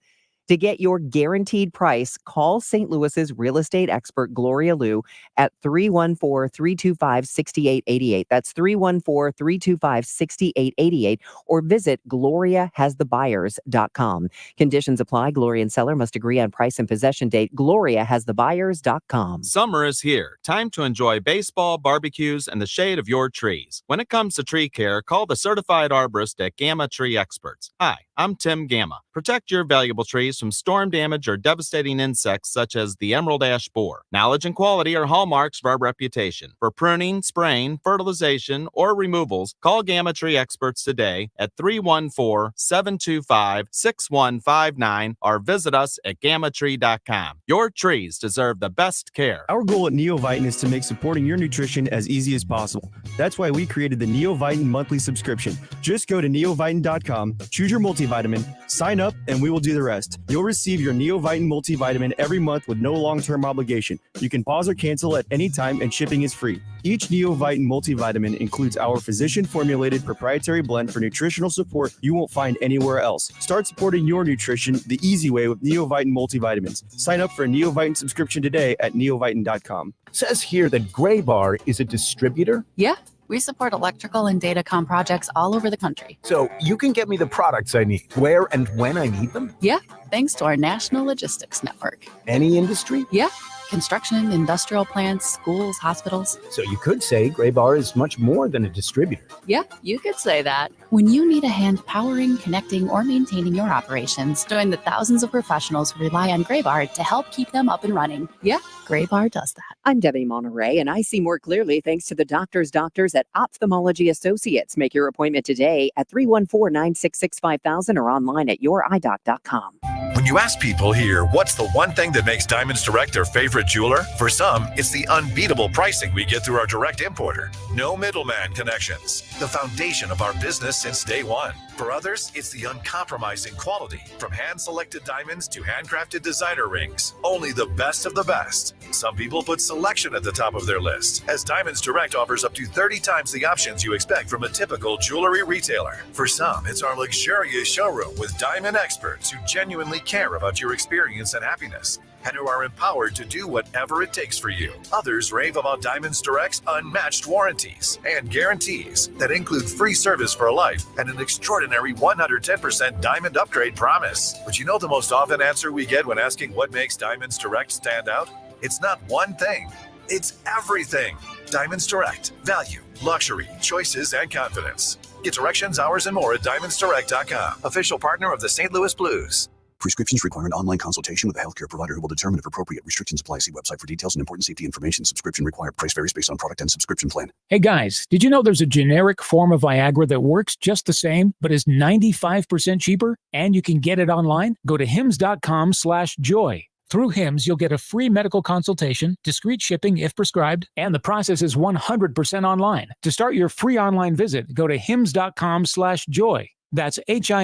To get your guaranteed price, call St. Louis's real estate expert, Gloria Liu, at 314-325-6888. That's 314-325-6888, or visit GloriaHasTheBuyers.com. Conditions apply. Gloria and seller must agree on price and possession date. GloriaHasTheBuyers.com.
Summer is here. Time to enjoy baseball, barbecues, and the shade of your trees. When it comes to tree care, call the certified arborist at Gamma Tree Experts. Hi, I'm Tim Gamma. Protect your valuable trees from storm damage or devastating insects such as the emerald ash borer. Knowledge and quality are hallmarks of our reputation. For pruning, spraying, fertilization, or removals, call Gamma Tree Experts today at 314-725-6159 or visit us at gammatree.com. Your trees deserve the best care.
Our goal at Neovitin is to make supporting your nutrition as easy as possible. That's why we created the Neovitin monthly subscription. Just go to neovitin.com, choose your multivitamin, sign up, and we will do the rest. You'll receive your Neovitin multivitamin every month with no long-term obligation. You can pause or cancel at any time, and shipping is free. Each Neovitin multivitamin includes our physician-formulated proprietary blend for nutritional support you won't find anywhere else. Start supporting your nutrition the easy way with Neovitin multivitamins. Sign up for a Neovitin subscription today at neovitin.com.
It says here that Gray Bar is a distributor?
Yeah. We support electrical and datacom projects all over the country.
So you can get me the products I need, where and when I need them?
Yeah, thanks to our national logistics network.
Any industry?
Yeah, construction, industrial plants, schools, hospitals.
So you could say Gray Bar is much more than a distributor.
Yeah, you could say that. When you need a hand powering, connecting, or maintaining your operations, join the thousands of professionals who rely on Gray Bar to help keep them up and running. Yeah, Gray Bar does that.
I'm Debbie Monterey, and I see more clearly thanks to the doctors at Ophthalmology Associates. Make your appointment today at 314-966-5000 or online at youridoc.com.
When you ask people here, what's the one thing that makes Diamonds Direct their favorite jeweler? For some, it's the unbeatable pricing we get through our direct importer. No middleman connections. The foundation of our business since day one. For others, it's the uncompromising quality. From hand-selected diamonds to handcrafted designer rings, only the best of the best. Some people put selection at the top of their list, as Diamonds Direct offers up to 30 times the options you expect from a typical jewelry retailer. For some, it's our luxurious showroom with diamond experts who genuinely care about your experience and happiness, and who are empowered to do whatever it takes for you. Others rave about Diamonds Direct's unmatched warranties and guarantees that include free service for life and an extraordinary 110% diamond upgrade promise. But you know the most often answer we get when asking what makes Diamonds Direct stand out? It's not one thing. It's everything. Diamonds Direct. Value, luxury, choices, and confidence. Get directions, hours, and more at diamondsdirect.com. Official partner of the St. Louis Blues.
Prescriptions require an online consultation with a healthcare provider who will determine if appropriate. Restrictions apply. See website for details and important safety information. Subscription required. Price varies based on product and subscription plan.
Hey guys, did you know there's a generic form of Viagra that works just the same, but is 95% cheaper? And you can get it online? Go to hims.com/joy. Through Hims, you'll get a free medical consultation, discreet shipping if prescribed, and the process is 100% online. To start your free online visit, go to hims.com/joy. That's HIMS.com/JOY.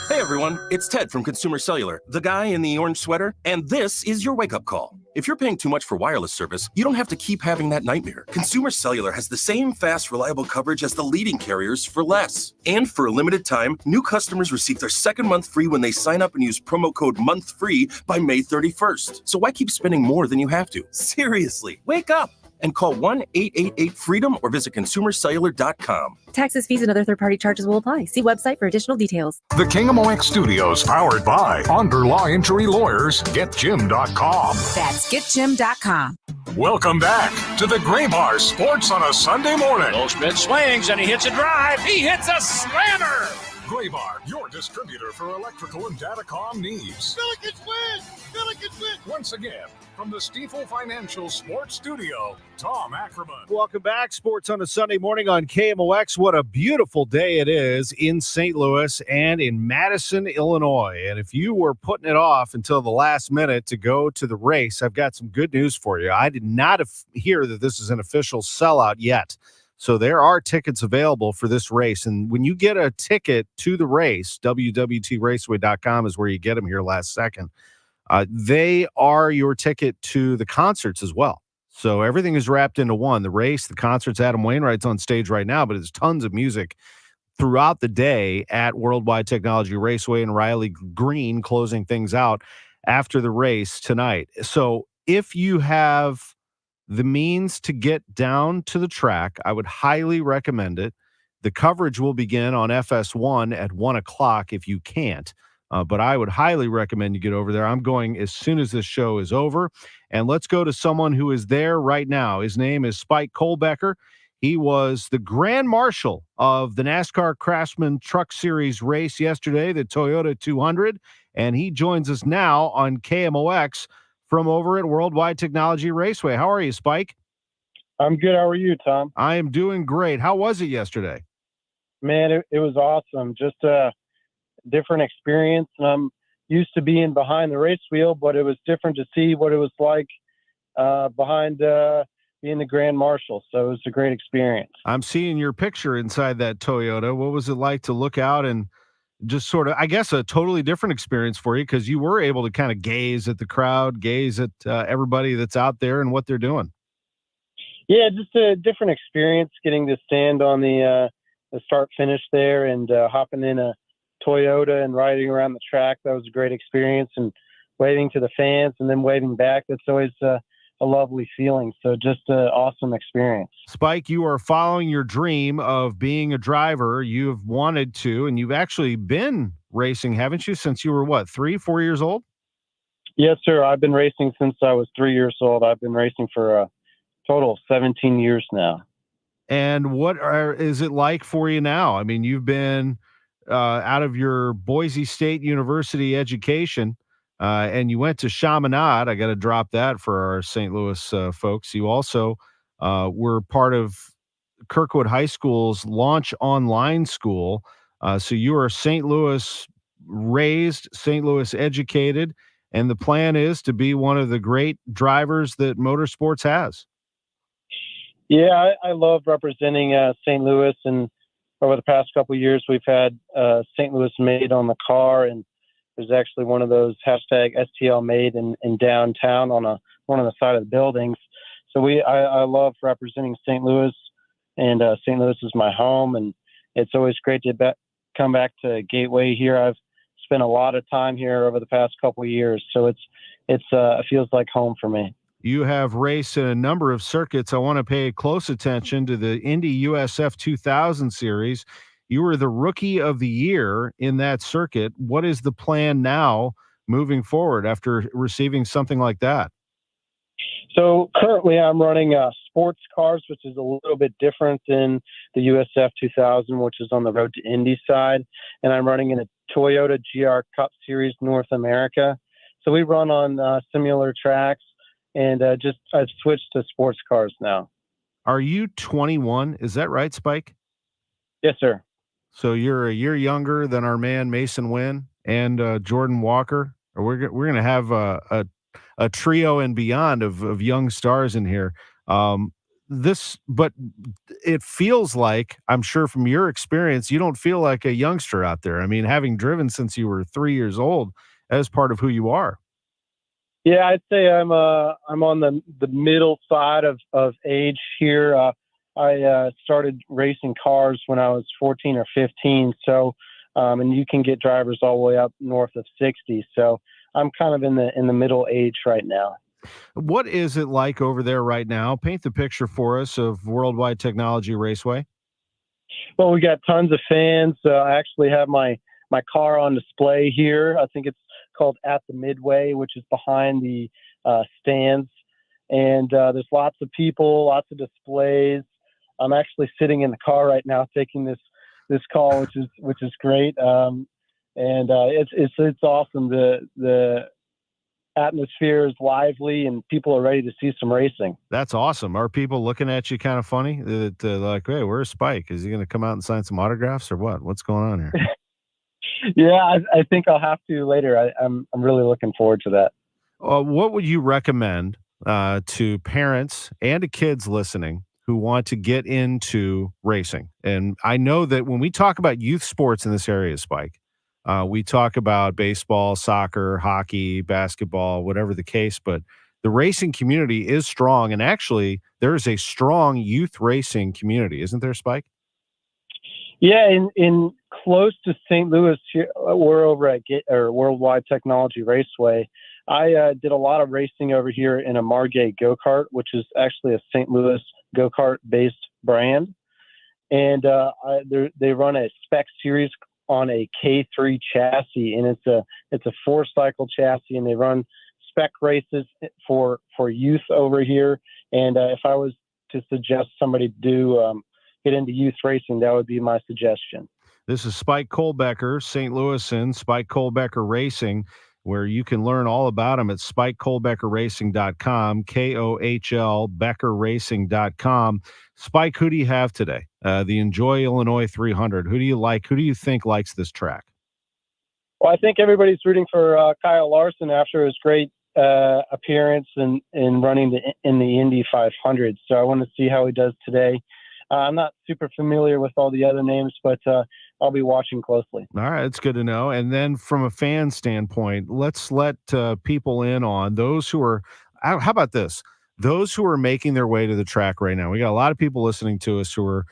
Hey everyone, it's Ted from Consumer Cellular, the guy in the orange sweater, and this is your wake-up call. If you're paying too much for wireless service, you don't have to keep having that nightmare. Consumer Cellular has the same fast, reliable coverage as the leading carriers for less. And for a limited time, new customers receive their second month free when they sign up and use promo code MONTHFREE by May 31st. So why keep spending more than you have to? Seriously, wake up! And call 1-888-FREEDOM or visit consumercellular.com.
Taxes, fees, and other third-party charges will apply. See website for additional details.
The KMOX Studios, powered by Under Law Injury Lawyers, GetJim.com.
That's GetJim.com.
Welcome back to the Gray Bar Sports on a Sunday morning.
Goldschmidt swings and he hits a drive. He hits a slammer.
Gray Bar, your distributor for electrical and datacom needs.
Billikens win! Billikens win!
Once again, from the Stifel Financial Sports Studio, Tom Ackerman.
Welcome back. Sports on a Sunday morning on KMOX. What a beautiful day it is in St. Louis and in Madison, Illinois. And if you were putting it off until the last minute to go to the race, I've got some good news for you. I did not hear that this is an official sellout yet. So there are tickets available for this race. And when you get a ticket to the race, WWTRaceway.com is where you get them here last second. They are your ticket to the concerts as well. So everything is wrapped into one. The race, the concerts, Adam Wainwright's on stage right now, but there's tons of music throughout the day at Worldwide Technology Raceway, and Riley Green closing things out after the race tonight. So if you have the means to get down to the track, I would highly recommend it. The coverage will begin on FS1 at 1 o'clock if you can't. But I would highly recommend you get over there. I'm going as soon as this show is over. And let's go to someone who is there right now. His name is Spike Kohlbecker. He was the Grand Marshal of the NASCAR Craftsman Truck Series race yesterday, the Toyota 200. And he joins us now on KMOX from over at Worldwide Technology Raceway. How are you, Spike?
I'm good. How are you, Tom?
I am doing great. How was it yesterday?
Man, it was awesome. Just a different experience. I'm used to being behind the race wheel, but it was different to see what it was like behind being the Grand Marshal. So it was a great experience.
I'm seeing your picture inside that Toyota. What was it like to look out and just sort of, I guess, a totally different experience for you, because you were able to kind of gaze at the crowd, gaze at everybody that's out there and what they're doing?
Yeah, just a different experience getting to stand on the start finish there and hopping in a Toyota and riding around the track. That was a great experience, and waving to the fans and then waving back. That's always a lovely feeling. So just an awesome experience.
Spike, you are following your dream of being a driver. You've wanted to, and you've actually been racing, haven't you, since you were, 3-4 years old?
Yes, sir. I've been racing since I was 3 years old. I've been racing for a total of 17 years now.
And what is it like for you now? I mean, you've been out of your Boise State University education, and you went to Chaminade. I got to drop that for our St. Louis folks. You also were part of Kirkwood High School's Launch Online School. So you are St. Louis raised, St. Louis educated, and the plan is to be one of the great drivers that motorsports has.
Yeah, I love representing St. Louis, and over the past couple of years, we've had St. Louis made on the car, and there's actually one of those hashtag STL made in downtown on one of the side of the buildings. So I love representing St. Louis, and St. Louis is my home, and it's always great to come back to Gateway here. I've spent a lot of time here over the past couple of years, so it feels like home for me.
You have raced in a number of circuits. I want to pay close attention to the Indy USF 2000 series. You were the Rookie of the Year in that circuit. What is the plan now moving forward after receiving something like that?
So currently I'm running sports cars, which is a little bit different than the USF 2000, which is on the road to Indy side. And I'm running in a Toyota GR Cup Series North America. So we run on similar tracks. And I've switched to sports cars now.
Are you 21? Is that right, Spike?
Yes, sir.
So you're a year younger than our man Mason Wynn and Jordan Walker. We're going to have a trio and beyond of young stars in here. But it feels like, I'm sure from your experience, you don't feel like a youngster out there. I mean, having driven since you were 3 years old, as part of who you are.
Yeah, I'd say I'm on the middle side of age here. I started racing cars when I was 14 or 15. So, and you can get drivers all the way up north of 60. So I'm kind of in the middle age right now.
What is it like over there right now? Paint the picture for us of Worldwide Technology Raceway.
Well, we got tons of fans. I actually have my car on display here. I think it's called At the Midway, which is behind the stands. And there's lots of people, lots of displays. I'm actually sitting in the car right now taking this call, which is great. It's awesome. The atmosphere is lively and people are ready to see some racing.
That's awesome. Are people looking at you kind of funny? Like, hey, where's Spike? Is he going to come out and sign some autographs or what? What's going on here?
Yeah, I think I'll have to later. I'm really looking forward to that.
What would you recommend to parents and to kids listening who want to get into racing? And I know that when we talk about youth sports in this area, Spike, we talk about baseball, soccer, hockey, basketball, whatever the case, but the racing community is strong. And actually, there's a strong youth racing community, isn't there, Spike?
Yeah, in close to St. Louis, we're over at Worldwide Technology Raceway. I did a lot of racing over here in a Margay go-kart, which is actually a St. Louis go-kart based brand. And they run a spec series on a K3 chassis, and it's a 4-cycle chassis, and they run spec races for youth over here. And if I was to suggest somebody get into youth racing, that would be my suggestion.
This is Spike Kohlbecker, St. Louisan, Spike Kohlbecker Racing, where you can learn all about him at SpikeKohlbeckerRacing.com, KOHL BeckerRacing.com. Spike, who do you have today? The Enjoy Illinois 300. Who do you like? Who do you think likes this track?
Well, I think everybody's rooting for Kyle Larson after his great appearance in running in the Indy 500. So I want to see how he does today. I'm not super familiar with all the other names, but I'll be watching closely.
All right, it's good to know. And then from a fan standpoint, let's let people in on those who are – how about this? Those who are making their way to the track right now. We got a lot of people listening to us who are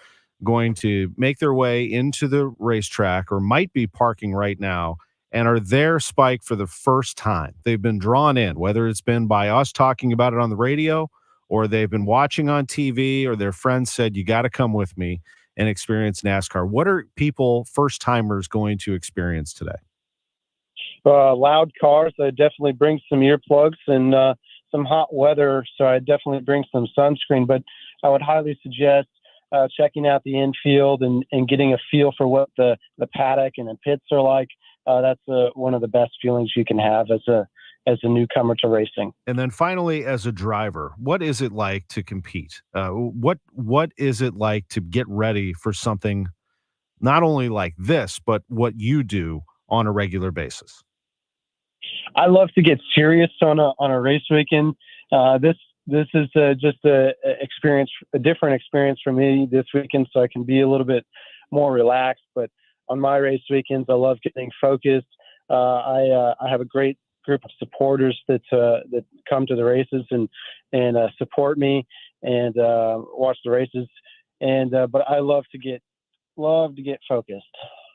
going to make their way into the racetrack or might be parking right now and are there, Spike, for the first time. They've been drawn in, whether it's been by us talking about it on the radio or they've been watching on TV, or their friends said, you got to come with me and experience NASCAR. What are people, first-timers, going to experience today?
Loud cars. I definitely bring some earplugs and some hot weather, so I definitely bring some sunscreen. But I would highly suggest checking out the infield and getting a feel for what the paddock and the pits are like. That's one of the best feelings you can have as a newcomer to racing.
And then finally, as a driver, what is it like to compete? What is it like to get ready for something not only like this, but what you do on a regular basis?
I love to get serious on a race weekend. this is just a different experience for me this weekend, so I can be a little bit more relaxed. But on my race weekends, I love getting focused. I have a great group of supporters that come to the races and support me and watch the races. But I love to get focused.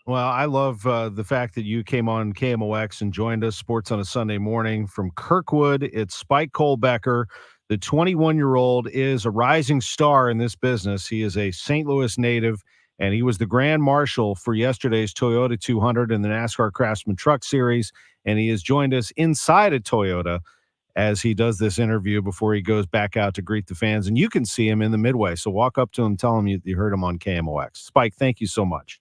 Well, I love the fact that you came on KMOX and joined us, Sports on a Sunday Morning. From Kirkwood, it's Spike Colbecker. The 21-year-old is a rising star in this business. He is a St. Louis native, and he was the grand marshal for yesterday's Toyota 200 in the NASCAR Craftsman Truck Series, and he has joined us inside a Toyota as he does this interview before he goes back out to greet the fans. And you can see him in the midway, so walk up to him, tell him you heard him on KMOX. Spike, thank you so much.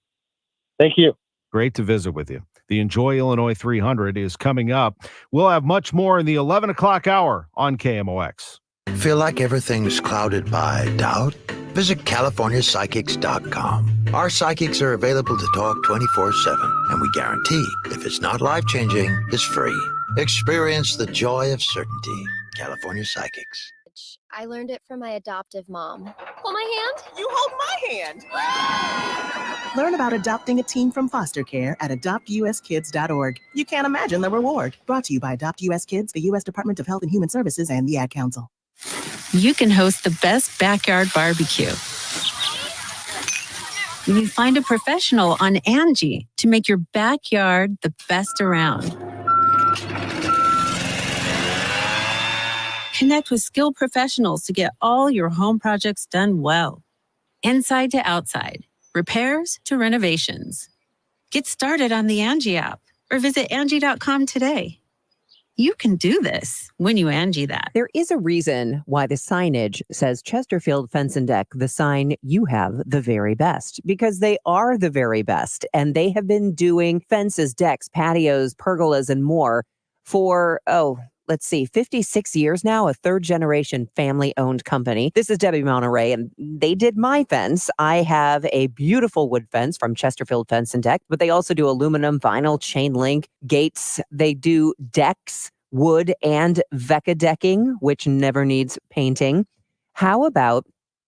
Thank you.
Great to visit with you. The Enjoy Illinois 300 is coming up. We'll have much more in the 11 o'clock hour on KMOX.
Feel like everything's clouded by doubt? Visit CaliforniaPsychics.com. Our psychics are available to talk 24/7, and we guarantee if it's not life-changing, it's free. Experience the joy of certainty. California Psychics.
I learned it from my adoptive mom. Hold my hand.
You hold my hand.
Learn about adopting a teen from foster care at adoptuskids.org. You can't imagine the reward. Brought to you by Adopt US Kids, the U.S. Department of Health and Human Services, and the Ad Council.
You can host the best backyard barbecue. You find a professional on Angie to make your backyard the best around. Connect with skilled professionals to get all your home projects done well. Inside to outside, repairs to renovations. Get started on the Angie app or visit Angie.com today. You can do this when you Angie that.
There is a reason why the signage says Chesterfield Fence and Deck, the sign you have the very best, because they are the very best. And they have been doing fences, decks, patios, pergolas, and more for, 56 years now, a third-generation family-owned company. This is Debbie Monterey, and they did my fence. I have a beautiful wood fence from Chesterfield Fence and Deck, but they also do aluminum, vinyl, chain link, gates. They do decks, wood, and Vecca decking, which never needs painting. How about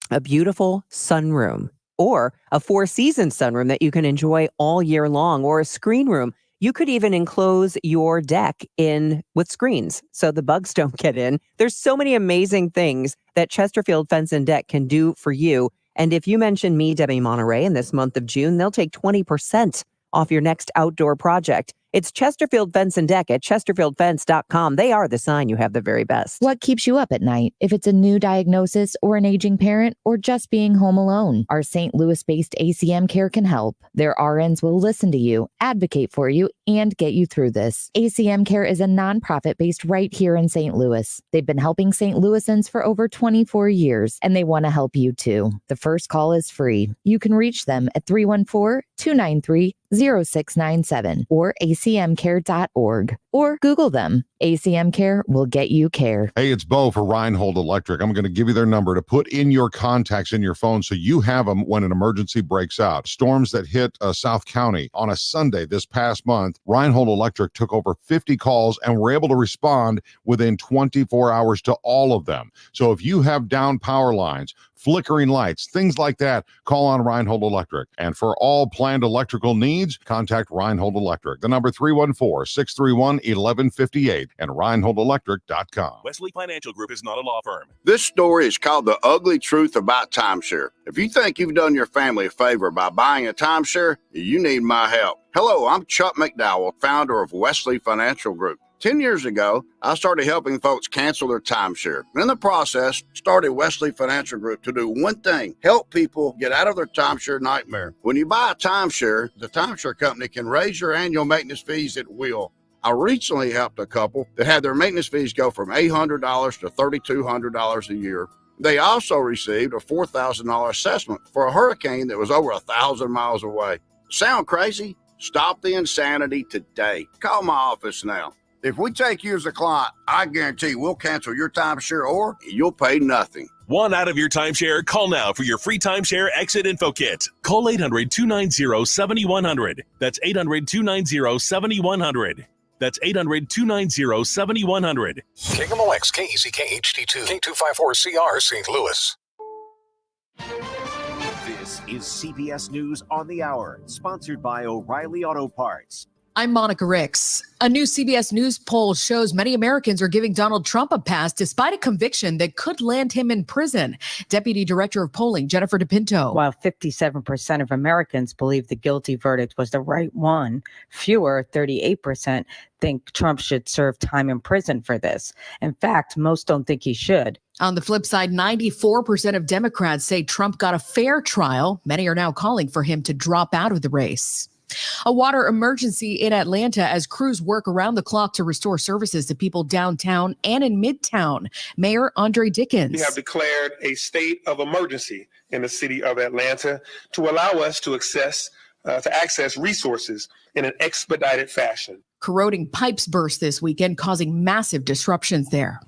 a beautiful sunroom or a four-season sunroom that you can enjoy all year long, or a screen room? You could even enclose your deck in with screens so the bugs don't get in. There's so many amazing things that Chesterfield Fence and Deck can do for you. And if you mention me, Debbie Monterey, in this month of June, they'll take 20% off your next outdoor project. It's Chesterfield Fence and Deck at chesterfieldfence.com. They are the sign you have the very best.
What keeps you up at night? If it's a new diagnosis or an aging parent or just being home alone, our St. Louis-based ACM Care can help. Their RNs will listen to you, advocate for you, and get you through this. ACM Care is a nonprofit based right here in St. Louis. They've been helping St. Louisans for over 24 years, and they want to help you too. The first call is free. You can reach them at 314-293-0697 or acmcare.org, or Google them. ACM Care will get you care.
Hey, it's Bo for Reinhold Electric. I'm going to give you their number to put in your contacts in your phone so you have them when an emergency breaks out. Storms that hit South County on a Sunday this past month, Reinhold Electric took over 50 calls and were able to respond within 24 hours to all of them. So if you have down power lines, flickering lights, things like that, call on Reinhold Electric. And for all planned electrical needs, contact Reinhold Electric. The number 314-631-1158 and ReinholdElectric.com.
Wesley Financial Group is not a law firm.
This story is called The Ugly Truth About Timeshare. If you think you've done your family a favor by buying a timeshare, you need my help. Hello, I'm Chuck McDowell, founder of Wesley Financial Group. 10 years ago, I started helping folks cancel their timeshare. In the process, started Wesley Financial Group to do one thing: help people get out of their timeshare nightmare. When you buy a timeshare, the timeshare company can raise your annual maintenance fees at will. I recently helped a couple that had their maintenance fees go from $800 to $3,200 a year. They also received a $4,000 assessment for a hurricane that was over 1,000 miles away. Sound crazy? Stop the insanity today. Call my office now. If we take you as a client, I guarantee we'll cancel your timeshare or you'll pay nothing.
Want out of your timeshare? Call now for your free timeshare exit info kit. Call 800-290-7100. That's 800-290-7100. That's 800-290-7100.
KMOX, KECK HD2, K254CR, St. Louis.
This is CBS News on the Hour, sponsored by O'Reilly Auto Parts.
I'm Monica Ricks. A new CBS News poll shows many Americans are giving Donald Trump a pass despite a conviction that could land him in prison. Deputy Director of Polling, Jennifer DePinto.
While 57% of Americans believe the guilty verdict was the right one, fewer, 38%, think Trump should serve time in prison for this. In fact, most don't think he should.
On the flip side, 94% of Democrats say Trump got a fair trial. Many are now calling for him to drop out of the race. A water emergency in Atlanta as crews work around the clock to restore services to people downtown and in Midtown. Mayor Andre Dickens.
We have declared a state of emergency in the city of Atlanta to allow us to access resources in an expedited fashion.
Corroding pipes burst this weekend, causing massive disruptions there.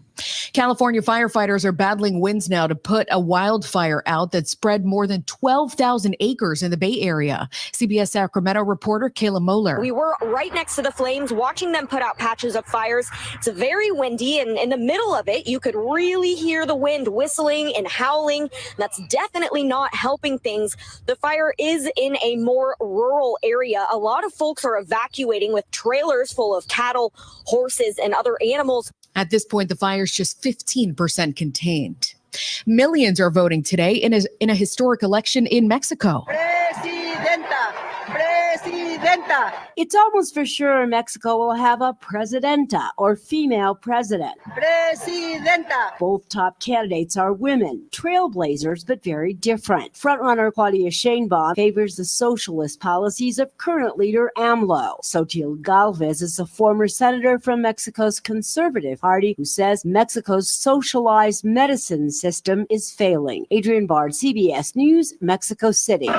California firefighters are battling winds now to put a wildfire out that spread more than 12,000 acres in the Bay Area. CBS Sacramento reporter Kayla Moeller.
We were right next to the flames, watching them put out patches of fires. It's very windy, and in the middle of it, you could really hear the wind whistling and howling. That's definitely not helping things. The fire is in a more rural area. A lot of folks are evacuating with trailers full of cattle, horses, and other animals.
At this point, the fire's just 15% contained. Millions are voting today in a historic election in Mexico.
It's almost for sure Mexico will have a presidenta, or female president. Presidenta. Both top candidates are women, trailblazers, but very different. Frontrunner Claudia Sheinbaum favors the socialist policies of current leader AMLO. Xochitl Galvez is a former senator from Mexico's Conservative Party who says Mexico's socialized medicine system is failing. Adrian Bard, CBS News, Mexico City.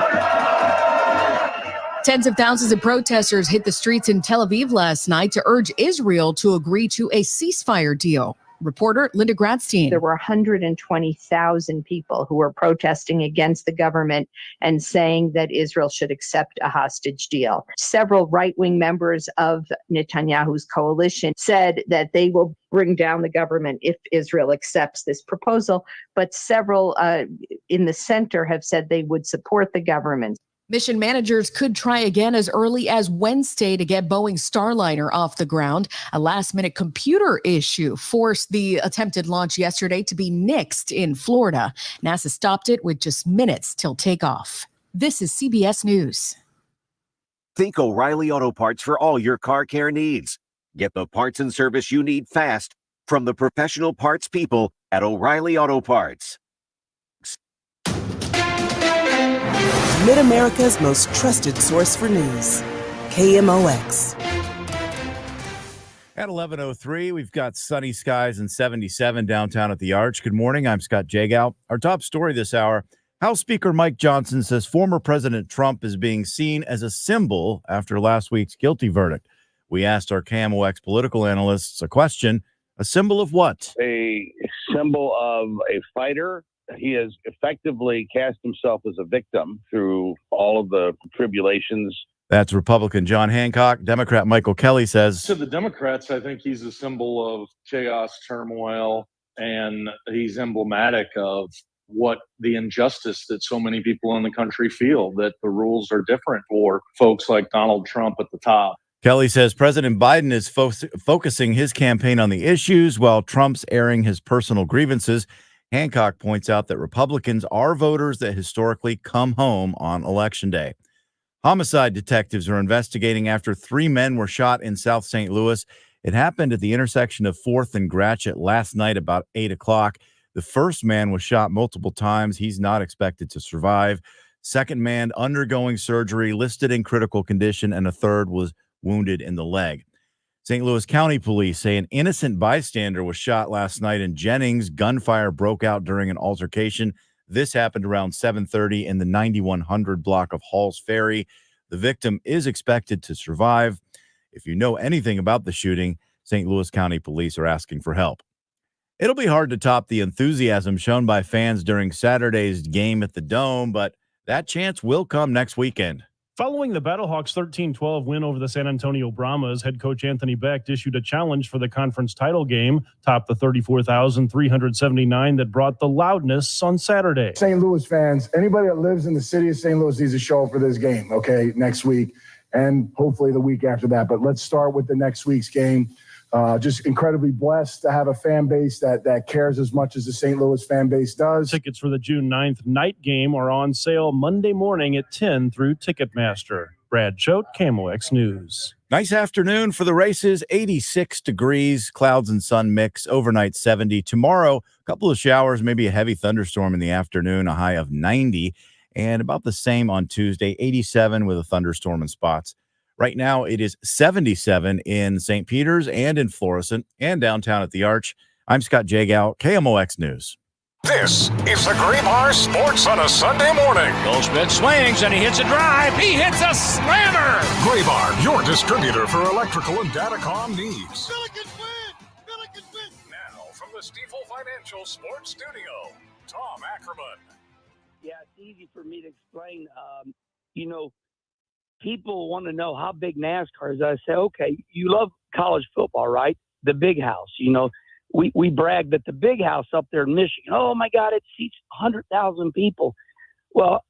Tens of thousands of protesters hit the streets in Tel Aviv last night to urge Israel to agree to a ceasefire deal. Reporter Linda Gradstein.
There were 120,000 people who were protesting against the government and saying that Israel should accept a hostage deal. Several right-wing members of Netanyahu's coalition said that they will bring down the government if Israel accepts this proposal, but several in the center have said they would support the government.
Mission managers could try again as early as Wednesday to get Boeing's Starliner off the ground. A last-minute computer issue forced the attempted launch yesterday to be nixed in Florida. NASA stopped it with just minutes till takeoff. This is CBS News.
Think O'Reilly Auto Parts for all your car care needs. Get the parts and service you need fast from the professional parts people at O'Reilly Auto Parts.
Mid-America's most trusted source for news. KMOX.
At 11:03, we've got sunny skies and 77 downtown at the Arch. Good morning. I'm Scott Jagow. Our top story this hour, House Speaker Mike Johnson says former President Trump is being seen as a symbol after last week's guilty verdict. We asked our KMOX political analysts a question, a symbol of what?
A symbol of a fighter. He has effectively cast himself as a victim through all of the tribulations.
That's Republican John Hancock. Democrat Michael Kelly says.
To the Democrats, I think he's a symbol of chaos, turmoil, and he's emblematic of what the injustice that so many people in the country feel, that the rules are different for folks like Donald Trump at the top.
Kelly says President Biden is focusing his campaign on the issues while Trump's airing his personal grievances. Hancock points out that Republicans are voters that historically come home on Election Day. Homicide detectives are investigating after 3 men were shot in South St. Louis. It happened at the intersection of 4th and Gratiot last night about 8 o'clock. The first man was shot multiple times. He's not expected to survive. Second man undergoing surgery, listed in critical condition, and a third was wounded in the leg. St. Louis County Police say an innocent bystander was shot last night in Jennings. Gunfire broke out during an altercation. This happened around 7:30 in the 9100 block of Halls Ferry. The victim is expected to survive. If you know anything about the shooting, St. Louis County Police are asking for help. It'll be hard to top the enthusiasm shown by fans during Saturday's game at the Dome, but that chance will come next weekend.
Following the Battlehawks' 13-12 win over the San Antonio Brahmas, head coach Anthony Becht issued a challenge for the conference title game, topped the 34,379 that brought the loudness on Saturday.
St. Louis fans, anybody that lives in the city of St. Louis needs to show up for this game, okay, next week, and hopefully the week after that. But let's start with the next week's game. Just incredibly blessed to have a fan base that cares as much as the St. Louis fan base does.
Tickets for the June 9th night game are on sale Monday morning at 10 through Ticketmaster. Brad Choate, KMOX News.
Nice afternoon for the races. 86 degrees, clouds and sun mix, overnight 70. Tomorrow, a couple of showers, maybe a heavy thunderstorm in the afternoon, a high of 90. And about the same on Tuesday, 87 with a thunderstorm in spots. Right now, it is 77 in St. Peter's and in Florissant and downtown at the Arch. I'm Scott Jagow, KMOX News.
This is the Graybar Sports on a Sunday morning.
Goldschmidt swings and he hits a drive. He hits a slammer.
Graybar, your distributor for electrical and datacom needs. Now, from the Stifel Financial Sports Studio, Tom Ackerman.
Yeah, it's easy for me to explain. People want to know how big NASCAR is. I say, okay, you love college football, right? The big house, we brag that the big house up there in Michigan, oh my God, it seats 100,000 people. Well,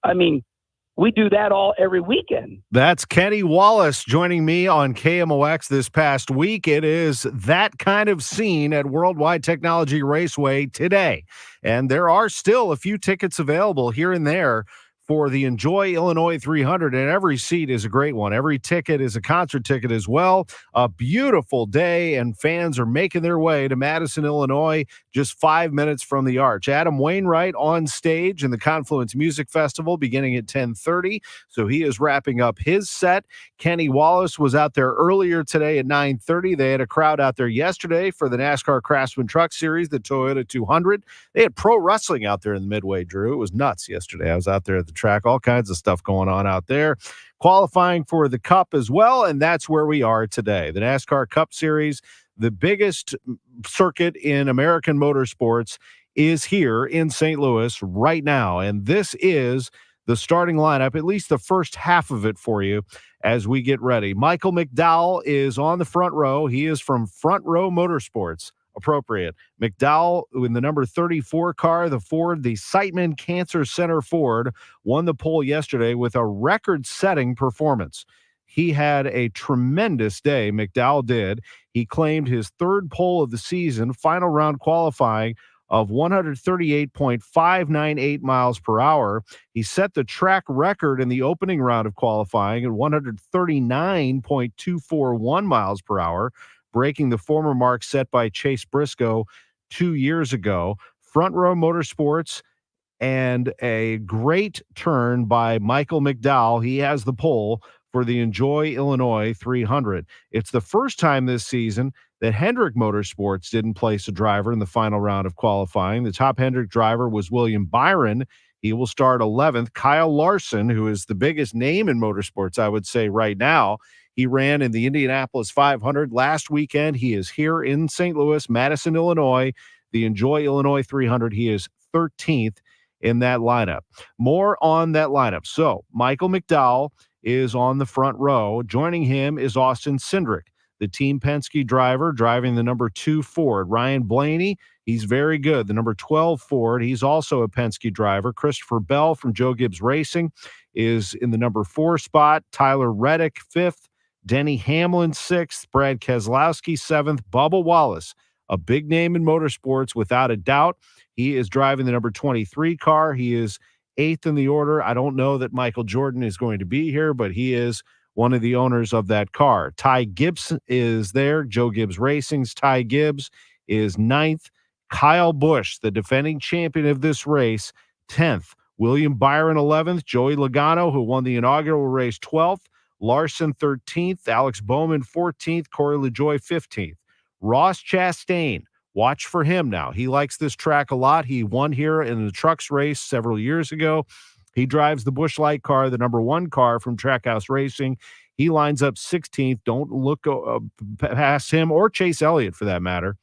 we do that every weekend.
That's Kenny Wallace joining me on KMOX this past week. It is that kind of scene at Worldwide Technology Raceway today. And there are still a few tickets available here and there for the Enjoy Illinois 300, and every seat is a great one. Every ticket is a concert ticket as well. A beautiful day, and fans are making their way to Madison, Illinois, just 5 minutes from the Arch. Adam Wainwright on stage in the Confluence Music Festival beginning at 10:30, so he is wrapping up his set. Kenny Wallace was out there earlier today at 9:30. They had a crowd out there yesterday for the NASCAR Craftsman Truck Series, the Toyota 200. They had pro wrestling out there in the Midway, Drew. It was nuts yesterday. I was out there at the track, all kinds of stuff going on out there. Qualifying for the Cup as well, and that's where we are today. The NASCAR Cup Series, the biggest circuit in American motorsports, is here in St. Louis right now, and this is the starting lineup, at least the first half of it for you as we get ready. Michael McDowell is on the front row. He is from Front Row Motorsports. Appropriate. McDowell in the number 34 car, the Ford, the Siteman Cancer Center Ford, won the pole yesterday with a record-setting performance. He had a tremendous day, McDowell did. He claimed his third pole of the season, final round qualifying of 138.598 miles per hour. He set the track record in the opening round of qualifying at 139.241 miles per hour, breaking the former mark set by Chase Briscoe 2 years ago. Front Row Motorsports, and a great turn by Michael McDowell. He has the pole for the Enjoy Illinois 300. It's the first time this season that Hendrick Motorsports didn't place a driver in the final round of qualifying. The top Hendrick driver was William Byron. He will start 11th. Kyle Larson, who is the biggest name in motorsports, I would say right now, he ran in the Indianapolis 500 last weekend. He is here in St. Louis, Madison, Illinois, the Enjoy Illinois 300. He is 13th in that lineup. More on that lineup. So Michael McDowell is on the front row. Joining him is Austin Cindric, the Team Penske driver, driving the number 2 Ford. Ryan Blaney, he's very good, the number 12 Ford. He's also a Penske driver. Christopher Bell from Joe Gibbs Racing is in the number 4 spot. Tyler Reddick, 5th. Denny Hamlin, 6th. Brad Keselowski, 7th. Bubba Wallace, a big name in motorsports without a doubt. He is driving the number 23 car. He is 8th in the order. I don't know that Michael Jordan is going to be here, but he is one of the owners of that car. Ty Gibbs is there. Joe Gibbs Racing's Ty Gibbs is 9th. Kyle Busch, the defending champion of this race, 10th. William Byron, 11th. Joey Logano, who won the inaugural race, 12th. Larson, 13th. Alex Bowman, 14th. Corey LaJoie, 15th. Ross Chastain, watch for him now. He likes this track a lot. He won here in the trucks race several years ago. He drives the Busch Light car, the number 1 car from Trackhouse Racing. He lines up 16th. Don't look past him or Chase Elliott for that matter.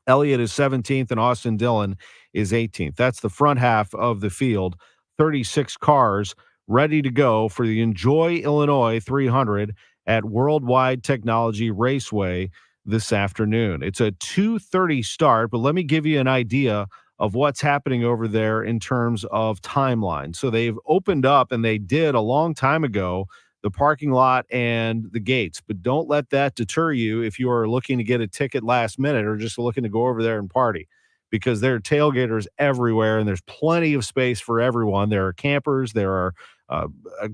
Elliott is 17th and Austin Dillon is 18th. That's the front half of the field. 36 cars ready to go for the Enjoy Illinois 300 at Worldwide Technology Raceway this afternoon. It's a 2:30 start, but let me give you an idea of what's happening over there in terms of timeline. So they've opened up, and they did a long time ago, the parking lot and the gates, but don't let that deter you if you are looking to get a ticket last minute or just looking to go over there and party, because there are tailgaters everywhere and there's plenty of space for everyone. There are campers, there are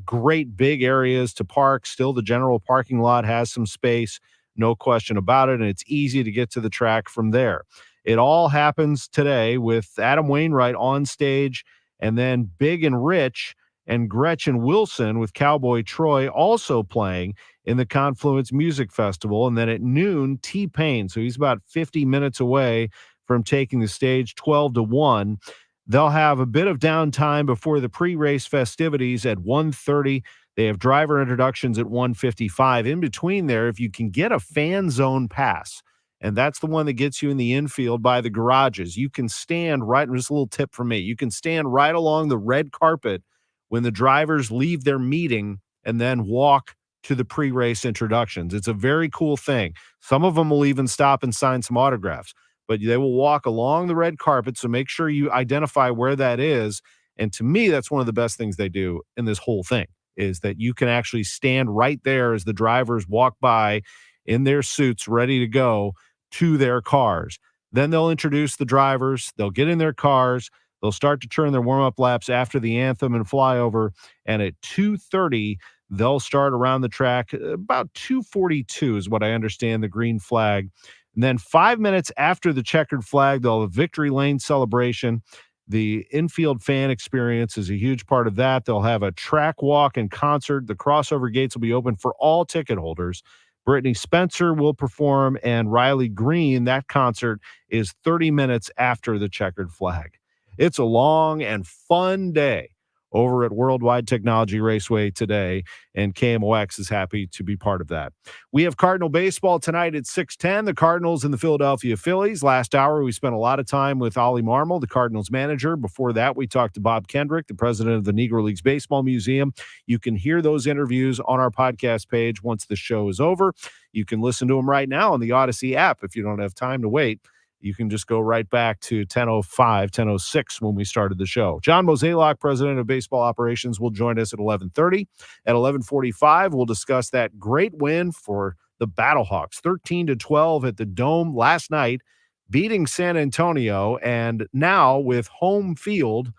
great big areas to park. Still, the general parking lot has some space, no question about it, and it's easy to get to the track from there. It all happens today with Adam Wainwright on stage, and then Big and Rich and Gretchen Wilson with Cowboy Troy also playing in the Confluence Music Festival. And then at noon, T-Pain. So he's about 50 minutes away from taking the stage, 12 to 1. They'll have a bit of downtime before the pre-race festivities at 1:30. They have driver introductions at 1:55. In between there, if you can get a fan zone pass, and that's the one that gets you in the infield by the garages, you can stand right, just a little tip from me, you can stand right along the red carpet when the drivers leave their meeting and then walk to the pre-race introductions. It's a very cool thing. Some of them will even stop and sign some autographs, but they will walk along the red carpet, so make sure you identify where that is. And to me, that's one of the best things they do in this whole thing, is that you can actually stand right there as the drivers walk by in their suits ready to go to their cars. Then they'll introduce the drivers. They'll get in their cars. They'll start to turn their warm-up laps after the anthem and flyover. And at 2:30, they'll start around the track. About 2:42 is what I understand, the green flag. And then 5 minutes after the checkered flag, they'll have a victory lane celebration. The infield fan experience is a huge part of that. They'll have a track walk and concert. The crossover gates will be open for all ticket holders. Brittany Spencer will perform, and Riley Green, that concert is 30 minutes after the checkered flag. It's a long and fun day over at Worldwide Technology Raceway today, and KMOX is happy to be part of that. We have Cardinal baseball tonight at 6:10. The Cardinals and the Philadelphia Phillies. Last hour, we spent a lot of time with Oli Marmol, the Cardinals manager. Before that, we talked to Bob Kendrick, the president of the Negro Leagues Baseball Museum. You can hear those interviews on our podcast page once the show is over. You can listen to them right now on the Odyssey app if you don't have time to wait. You can just go right back to 10:05, 10:06 when we started the show. John Mozeliak, president of baseball operations, will join us at 11:30. At 11:45, we'll discuss that great win for the Battlehawks, 13-12 at the Dome last night, beating San Antonio, and now with home field,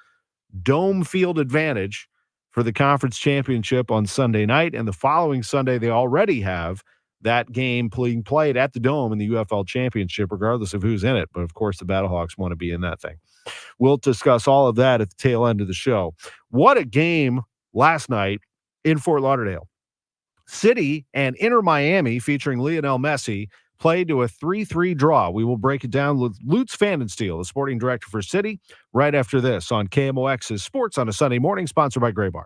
Dome field advantage for the conference championship on Sunday night. And the following Sunday, they already have that game being played at the Dome in the UFL Championship, regardless of who's in it. But, of course, the Battlehawks want to be in that thing. We'll discuss all of that at the tail end of the show. What a game last night in Fort Lauderdale. City and Inter Miami, featuring Lionel Messi, played to a 3-3 draw. We will break it down with Lutz Vandensteel, the sporting director for City, right after this on KMOX's Sports on a Sunday morning, sponsored by Gray Bar.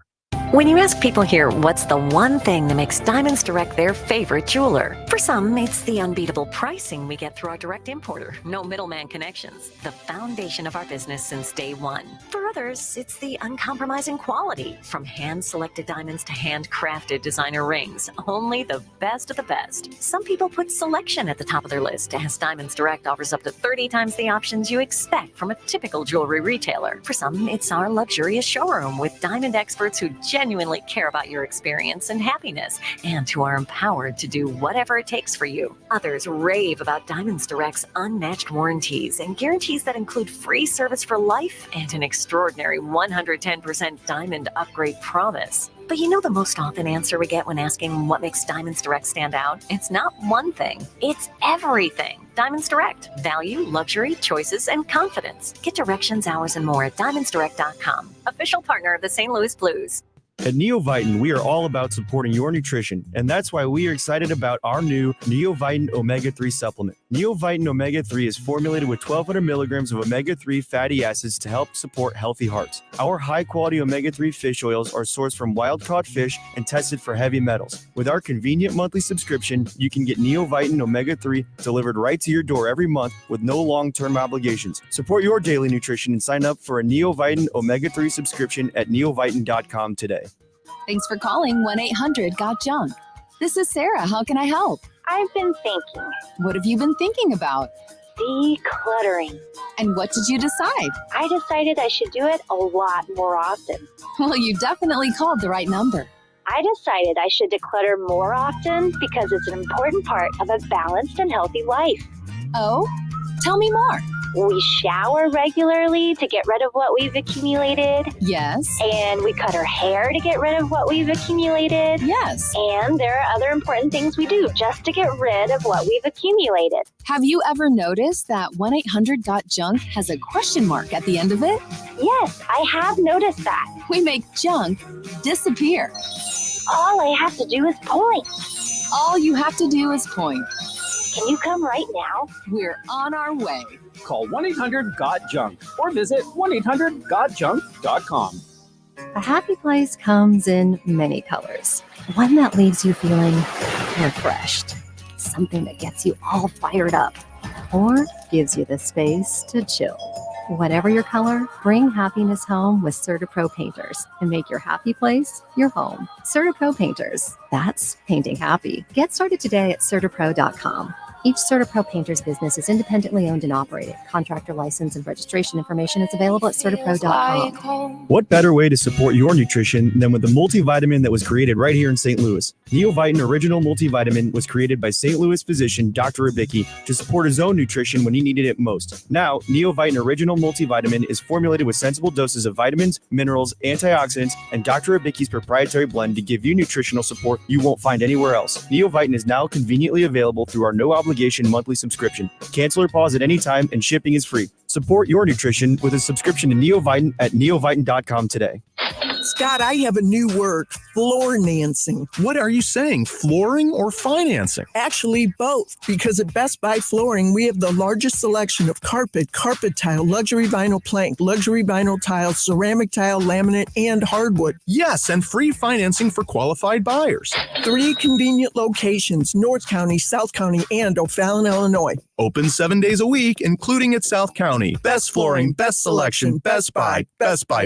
When you ask people here what's the one thing that makes Diamonds Direct their favorite jeweler, for some, it's the unbeatable pricing we get through our direct importer. No middleman connections. The foundation of our business since day one. For others, it's the uncompromising quality. From hand-selected diamonds to handcrafted designer rings. Only the best of the best. Some people put selection at the top of their list, as Diamonds Direct offers up to 30 times the options you expect from a typical jewelry retailer. For some, it's our luxurious showroom with diamond experts who genuinely care about your experience and happiness, and who are empowered to do whatever it takes for you. Others rave about Diamonds Direct's unmatched warranties and guarantees that include free service for life and an extraordinary 110% diamond upgrade promise. But you know the most often answer we get when asking what makes Diamonds Direct stand out? It's not one thing, it's everything. Diamonds Direct. Value, luxury, choices, and confidence. Get directions, hours, and more at diamondsdirect.com. Official partner of the St. Louis Blues.
At Neovitin, we are all about supporting your nutrition, and that's why we are excited about our new Neovitin Omega-3 supplement. Neovitin Omega-3 is formulated with 1,200 milligrams of omega-3 fatty acids to help support healthy hearts. Our high-quality omega-3 fish oils are sourced from wild-caught fish and tested for heavy metals. With our convenient monthly subscription, you can get Neovitin Omega-3 delivered right to your door every month with no long-term obligations. Support your daily nutrition and sign up for a Neovitin Omega-3 subscription at neovitin.com today.
Thanks for calling 1-800-GOT-JUNK. This is Sarah. How can I help?
I've been thinking.
What have you been thinking about?
Decluttering.
And what did you decide?
I decided I should do it a lot more often.
Well, you definitely called the right number.
I decided I should declutter more often because it's an important part of a balanced and healthy life.
Oh? Tell me more.
We shower regularly to get rid of what we've accumulated.
Yes.
And we cut our hair to get rid of what we've accumulated.
Yes.
And there are other important things we do just to get rid of what we've accumulated.
Have you ever noticed that 1-800-GOT-JUNK has a question mark at the end of it?
Yes, I have noticed that.
We make junk disappear.
All I have to do is point.
All you have to do is point.
Can you come right now?
We're on our way.
Call 1-800-GOT-JUNK or visit 1-800-GOT-JUNK.com.
A happy place comes in many colors. One that leaves you feeling refreshed. Something that gets you all fired up. Or gives you the space to chill. Whatever your color, bring happiness home with CertaPro Painters and make your happy place your home. CertaPro Painters. That's painting happy. Get started today at CertaPro.com. Each CertaPro Painters business is independently owned and operated. Contractor license and registration information is available at CertaPro.com.
What better way to support your nutrition than with the multivitamin that was created right here in St. Louis? Neovitin Original Multivitamin was created by St. Louis physician Dr. Abicki to support his own nutrition when he needed it most. Now, Neovitin Original Multivitamin is formulated with sensible doses of vitamins, minerals, antioxidants, and Dr. Abicki's proprietary blend to give you nutritional support you won't find anywhere else. Neovitin is now conveniently available through our no-obligation monthly subscription. Cancel or pause at any time, and shipping is free. Support your nutrition with a subscription to Neovitin at neovitin.com today.
Scott, I have a new word, floor-nancing.
What are you saying, flooring or financing?
Actually, both, because at Best Buy Flooring, we have the largest selection of carpet tile, luxury vinyl plank, luxury vinyl tile, ceramic tile, laminate, and hardwood.
Yes, and free financing for qualified buyers.
3 convenient locations, North County, South County, and O'Fallon, Illinois.
Open 7 days a week, including at South County. Best flooring, best selection, Best Buy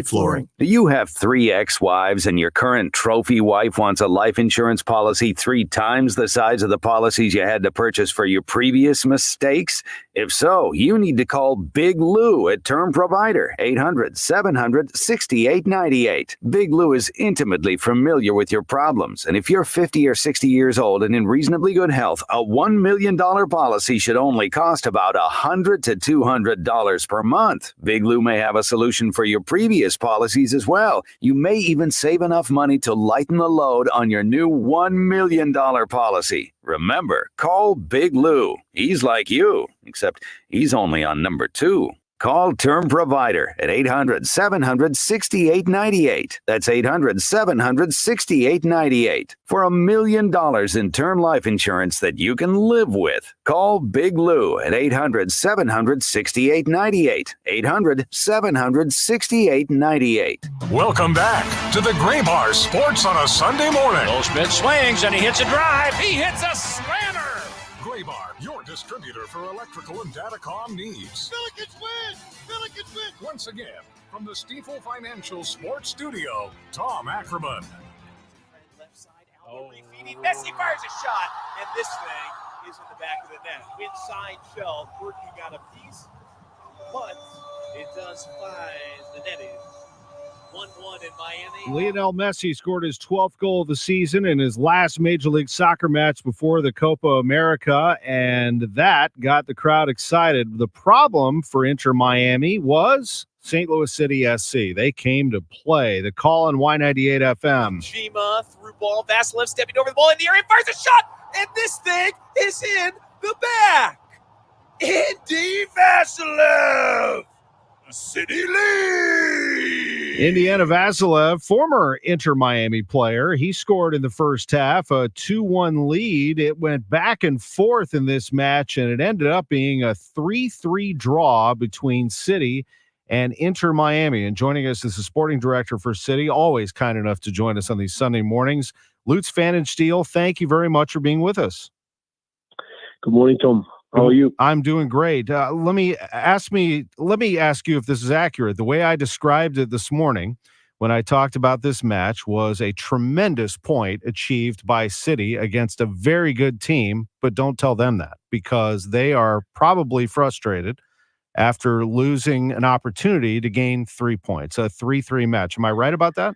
Flooring.
Do you have 3 ex-wives and your current trophy wife wants a life insurance policy 3 times the size of the policies you had to purchase for your previous mistakes? If so, you need to call Big Lou at Term Provider, 800-700-6898. Big Lou is intimately familiar with your problems, and if you're 50 or 60 years old and in reasonably good health, a $1 million policy should only cost about $100 to $200 per month. Big Lou may have a solution for your previous policies as well. You may even save enough money to lighten the load on your new $1 million policy. Remember, call Big Lou. He's like you, except he's only on number 2. Call Term Provider at 800-700-6898. That's 800-700-6898 for $1 million in term life insurance that you can live with. Call Big Lou at 800-700-6898. 800-700-6898.
Welcome back to the Gray Bar Sports on a Sunday morning.
Goldschmidt swings and he hits a drive. He hits a slammer.
Gray Bar, your distributor for electrical and datacom needs.
Billikens win! Billikens win!
Once again, from the Stifel Financial Sports Studio, Tom Ackerman.
Left side, Aldo Rafini. Messi fires a shot, and this thing is in the back of the net. Inside shell, working on a piece, but it does find the netting. 1-1 in Miami.
Lionel Messi scored his 12th goal of the season in his last Major League Soccer match before the Copa America, and that got the crowd excited. The problem for Inter Miami was St. Louis City SC. They came to play. The call on Y98 FM.
Shima through ball. Vasilev stepping over the ball in the area, fires a shot, and this thing is in the back. Indy Vasilev, City lead.
Indiana Vasilev, former Inter Miami player, he scored in the first half, a 2-1 lead. It went back and forth in this match, and it ended up being a 3-3 draw between City and Inter Miami. And joining us is the sporting director for City, always kind enough to join us on these Sunday mornings, Lutz Pfannenstiel. Thank you very much for being with us.
Good morning, Tom. How are you?
I'm doing great. Let me ask you if this is accurate. The way I described it this morning when I talked about this match was a tremendous point achieved by City against a very good team, but don't tell them that because they are probably frustrated after losing an opportunity to gain 3 points, a 3-3 match. Am I right about that?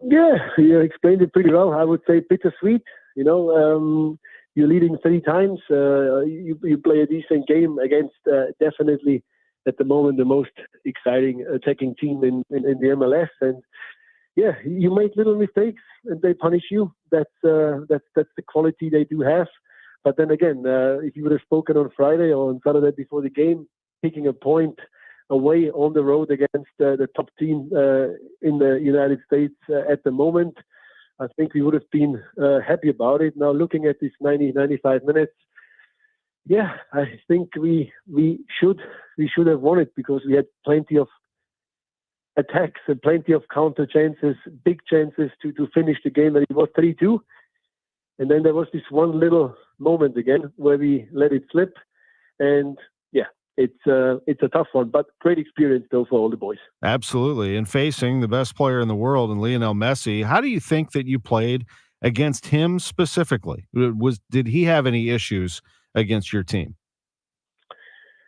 Yeah, you explained it pretty well. I would say bittersweet. You're leading 3 times. You play a decent game against definitely at the moment the most exciting attacking team in the MLS. And yeah, you make little mistakes and they punish you. That's the quality they do have. But then again, if you would have spoken on Friday or on Saturday before the game, picking a point away on the road against the top team in the United States at the moment, I think we would have been happy about it. Now looking at this 90-95 minutes, yeah, I think we should have won it because we had plenty of attacks and plenty of counter chances, big chances to finish the game, and it was 3-2. And then there was this one little moment again where we let it slip, and yeah, it's a tough one, but great experience though for all the boys.
Absolutely, and facing the best player in the world in Lionel Messi, how do you think that you played against him specifically? Did he have any issues against your team?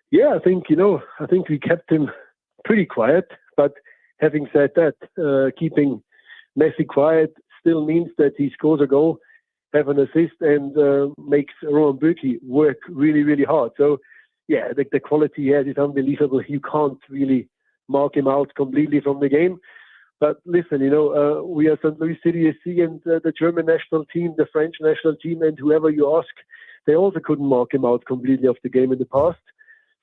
Yeah, I think we kept him pretty quiet. But having said that, keeping Messi quiet still means that he scores a goal, have an assist, and makes Roman Bürki work really, really hard. So yeah, the quality he has is unbelievable. You can't really mark him out completely from the game. But listen, we are St. Louis City SC and the German national team, the French national team, and whoever you ask, they also couldn't mark him out completely of the game in the past.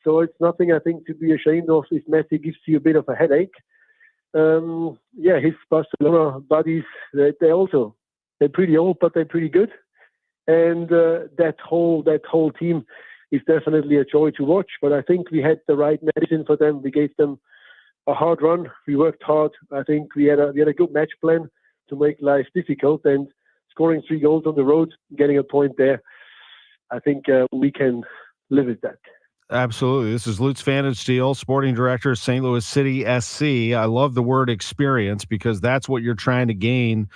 So it's nothing, I think, to be ashamed of if Messi gives you a bit of a headache. His Barcelona buddies, they're pretty old, but they're pretty good. And that whole team is definitely a joy to watch. But I think we had the right medicine for them. We gave them a hard run. We worked hard. I think we had a good match plan to make life difficult, and scoring 3 goals on the road, getting a point there, I think we can live with that.
Absolutely. This is Lutz Pfannenstiel, sporting director, St. Louis City SC. I love the word experience because that's what you're trying to gain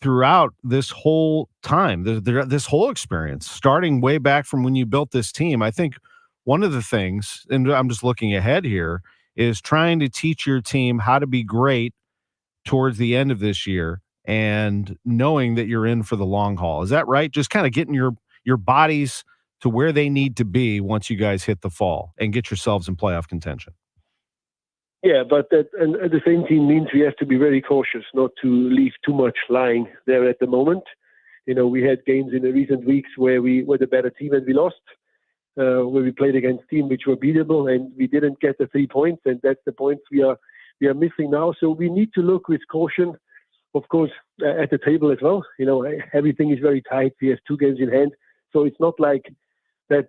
throughout this whole time, this whole experience, starting way back from when you built this team. I think one of the things, and I'm just looking ahead here, is trying to teach your team how to be great towards the end of this year and knowing that you're in for the long haul. Is that right? Just kind of getting your bodies to where they need to be once you guys hit the fall and get yourselves in playoff contention.
Yeah, but at the same team means we have to be very cautious not to leave too much lying there at the moment. We had games in the recent weeks where we were the better team and we lost, where we played against teams which were beatable and we didn't get the 3 points, and that's the points we are missing now. So we need to look with caution, of course, at the table as well. Everything is very tight. We have 2 games in hand, so it's not like that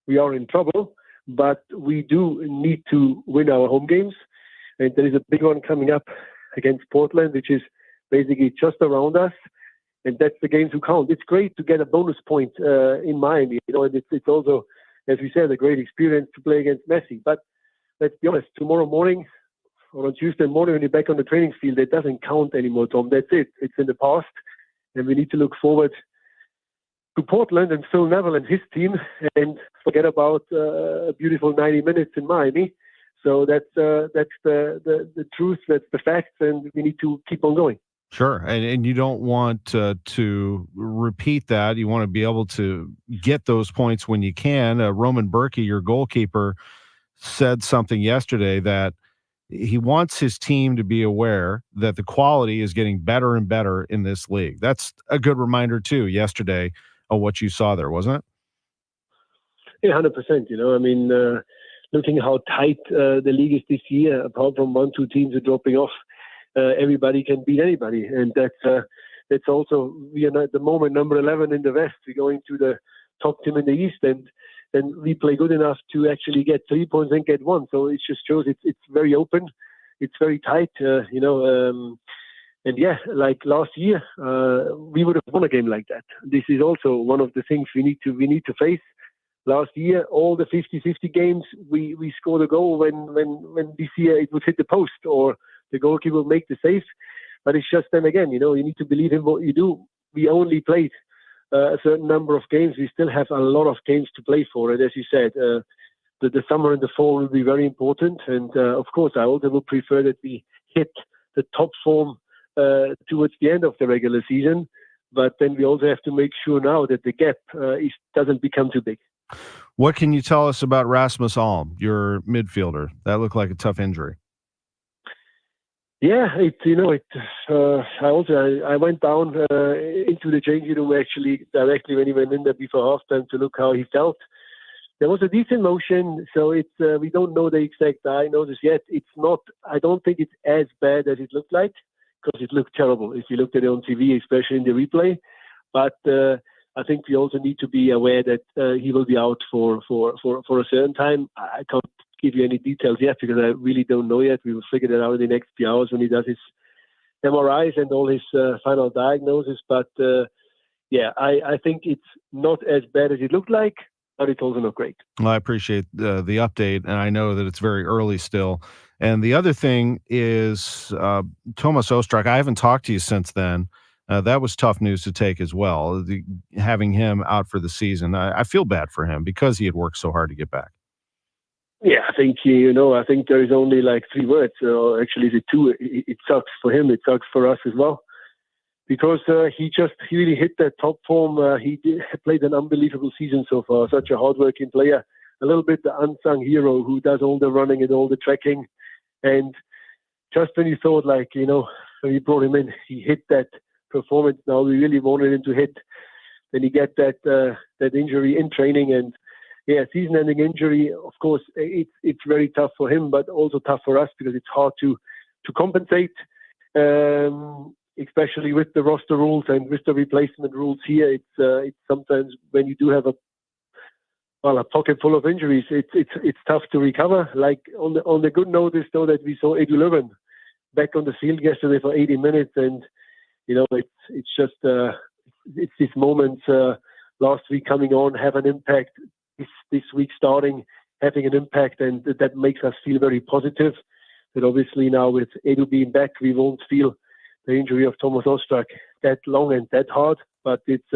we are in trouble, but we do need to win our home games. And there is a big one coming up against Portland, which is basically just around us. And that's the games who count. It's great to get a bonus point in Miami, and it's also, as we said, a great experience to play against Messi. But let's be honest, tomorrow morning or on Tuesday morning when you're back on the training field, it doesn't count anymore, Tom. That's it. It's in the past. And we need to look forward to Portland and Phil Neville and his team and forget about a beautiful 90 minutes in Miami. So that's the truth, that's the facts, and we need to keep on going.
Sure, and you don't want to repeat that. You want to be able to get those points when you can. Roman Bürki, your goalkeeper, said something yesterday that he wants his team to be aware that the quality is getting better and better in this league. That's a good reminder, too, yesterday of what you saw there, wasn't it?
Yeah, 100%. Looking how tight the league is this year, apart from 1-2 teams are dropping off, everybody can beat anybody. And that's also, we are at the moment number 11 in the West. We're going to the top team in the East, and we play good enough to actually get 3 points and get 1. So it just shows it's very open. It's very tight, And yeah, like last year, we would have won a game like that. This is also one of the things we need to face. Last year, all the 50-50 games, we scored a goal when this year it would hit the post or the goalkeeper will make the save. But it's just then again, you need to believe in what you do. We only played a certain number of games. We still have a lot of games to play for. And as you said, the summer and the fall will be very important. And of course, I also would prefer that we hit the top form towards the end of the regular season. But then we also have to make sure now that the gap doesn't become too big.
What can you tell us about Rasmus Alm, your midfielder? That looked like a tough injury.
Yeah, I went down into the changing room actually directly when he went in there before halftime to look how he felt. There was a decent motion, so we don't know the exact diagnosis yet. It's not. I don't think it's as bad as it looked like, because it looked terrible if you looked at it on TV, especially in the replay. But I think we also need to be aware that he will be out for a certain time. I can't give you any details yet because I really don't know yet. We will figure that out in the next few hours when he does his MRIs and all his final diagnosis. But I think it's not as bad as it looked like, but it's also not great.
Well, I appreciate the update, and I know that it's very early still. And the other thing is Thomas Ostrak. I haven't talked to you since then. That was tough news to take as well, having him out for the season. I feel bad for him because he had worked so hard to get back.
Yeah, I think, I think there is only like 3 words. Actually, the 2, it sucks for him. It sucks for us as well. Because he really hit that top form. He played an unbelievable season so far. Such a hardworking player. A little bit the unsung hero who does all the running and all the trekking. And just when you thought, when you brought him in, he hit that performance now we really wanted him to hit. Then he get that injury in training, and season-ending injury. Of course, it's very tough for him, but also tough for us because it's hard to compensate, especially with the roster rules and with the replacement rules here. It's sometimes when you do have a pocket full of injuries, it's tough to recover. Like on the good note is though that we saw Edu Löwen back on the field yesterday for 80 minutes, and it's just it's these moments last week coming on have an impact. This week starting having an impact, and that makes us feel very positive. That obviously now with Edu being back, we won't feel the injury of Thomas Ostrak that long and that hard, but it's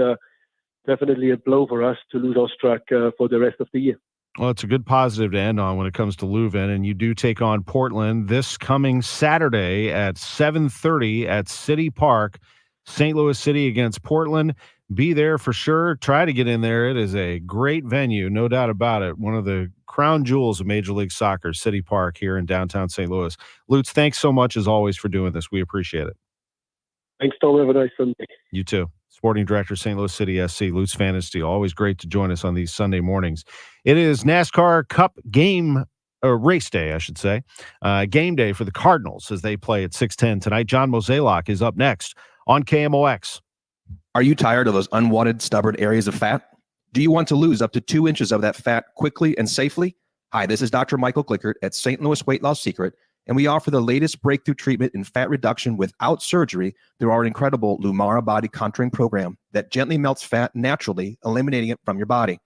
definitely a blow for us to lose Ostrak for the rest of the year.
Well, it's a good positive to end on when it comes to Leuven, and you do take on Portland this coming Saturday at 7:30 at City Park, St. Louis City against Portland. Be there for sure. Try to get in there. It is a great venue, no doubt about it. One of the crown jewels of Major League Soccer, City Park here in downtown St. Louis. Lutz, thanks so much as always for doing this. We appreciate it.
Thanks, Tom. Have a nice Sunday.
You too. Sporting Director, St. Louis City SC, Lutz Pfanenstiel. Always great to join us on these Sunday mornings. It is NASCAR Cup race day, I should say. Game day for the Cardinals as they play at 6:10 tonight. John Mozeliak is up next on KMOX.
Are you tired of those unwanted, stubborn areas of fat? Do you want to lose up to 2 inches of that fat quickly and safely? Hi, this is Dr. Michael Glickert at St. Louis Weight Loss Secret, and we offer the latest breakthrough treatment in fat reduction without surgery through our incredible Lumara body contouring program that gently melts fat naturally, eliminating it from your body.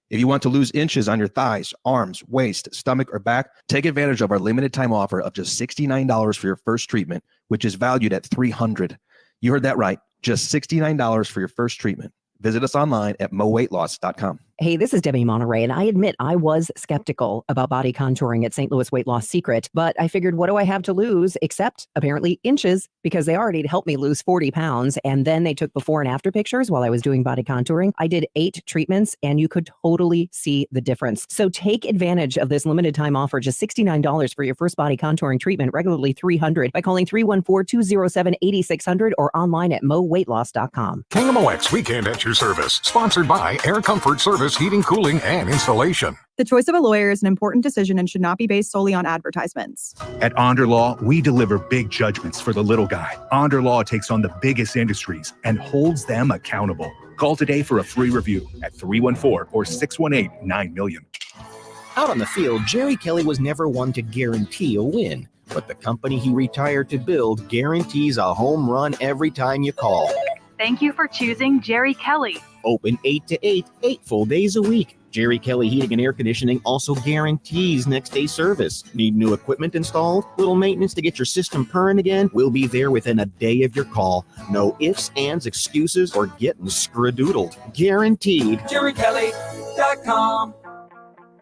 If you want to lose inches on your thighs, arms, waist, stomach, or back, take advantage of our limited time offer of just $69 for your first treatment, which is valued at $300. You heard that right. Just $69 for your first treatment. Visit us online at moweightloss.com.
Hey, this is Debbie Monterey, and I admit I was skeptical about body contouring at St. Louis Weight Loss Secret, but I figured, what do I have to lose except apparently inches, because they already helped me lose 40 pounds, and then they took before and after pictures while I was doing body contouring. I did 8 treatments, and you could totally see the difference. So take advantage of this limited time offer, just $69 for your first body contouring treatment, regularly $300, by calling 314-207-8600 or online at moweightloss.com.
KMOX Weekend at your service, sponsored by Air Comfort Service Heating, Cooling, and Installation.
The choice of a lawyer is an important decision and should not be based solely on advertisements.
At Onder Law, we deliver big judgments for the little guy. Onder Law takes on the biggest industries and holds them accountable. Call today for a free review at 314 or 618-90000.
Out on the field, Jerry Kelly was never one to guarantee a win, but the company he retired to build guarantees a home run every time you call.
Thank you for choosing Jerry Kelly.
Open 8 to 8, 8 full days a week. Jerry Kelly Heating and Air Conditioning also guarantees next day service. Need new equipment installed? Little maintenance to get your system purring again? We'll be there within a day of your call. No ifs, ands, excuses, or getting scredoodled. Guaranteed. JerryKelly.com.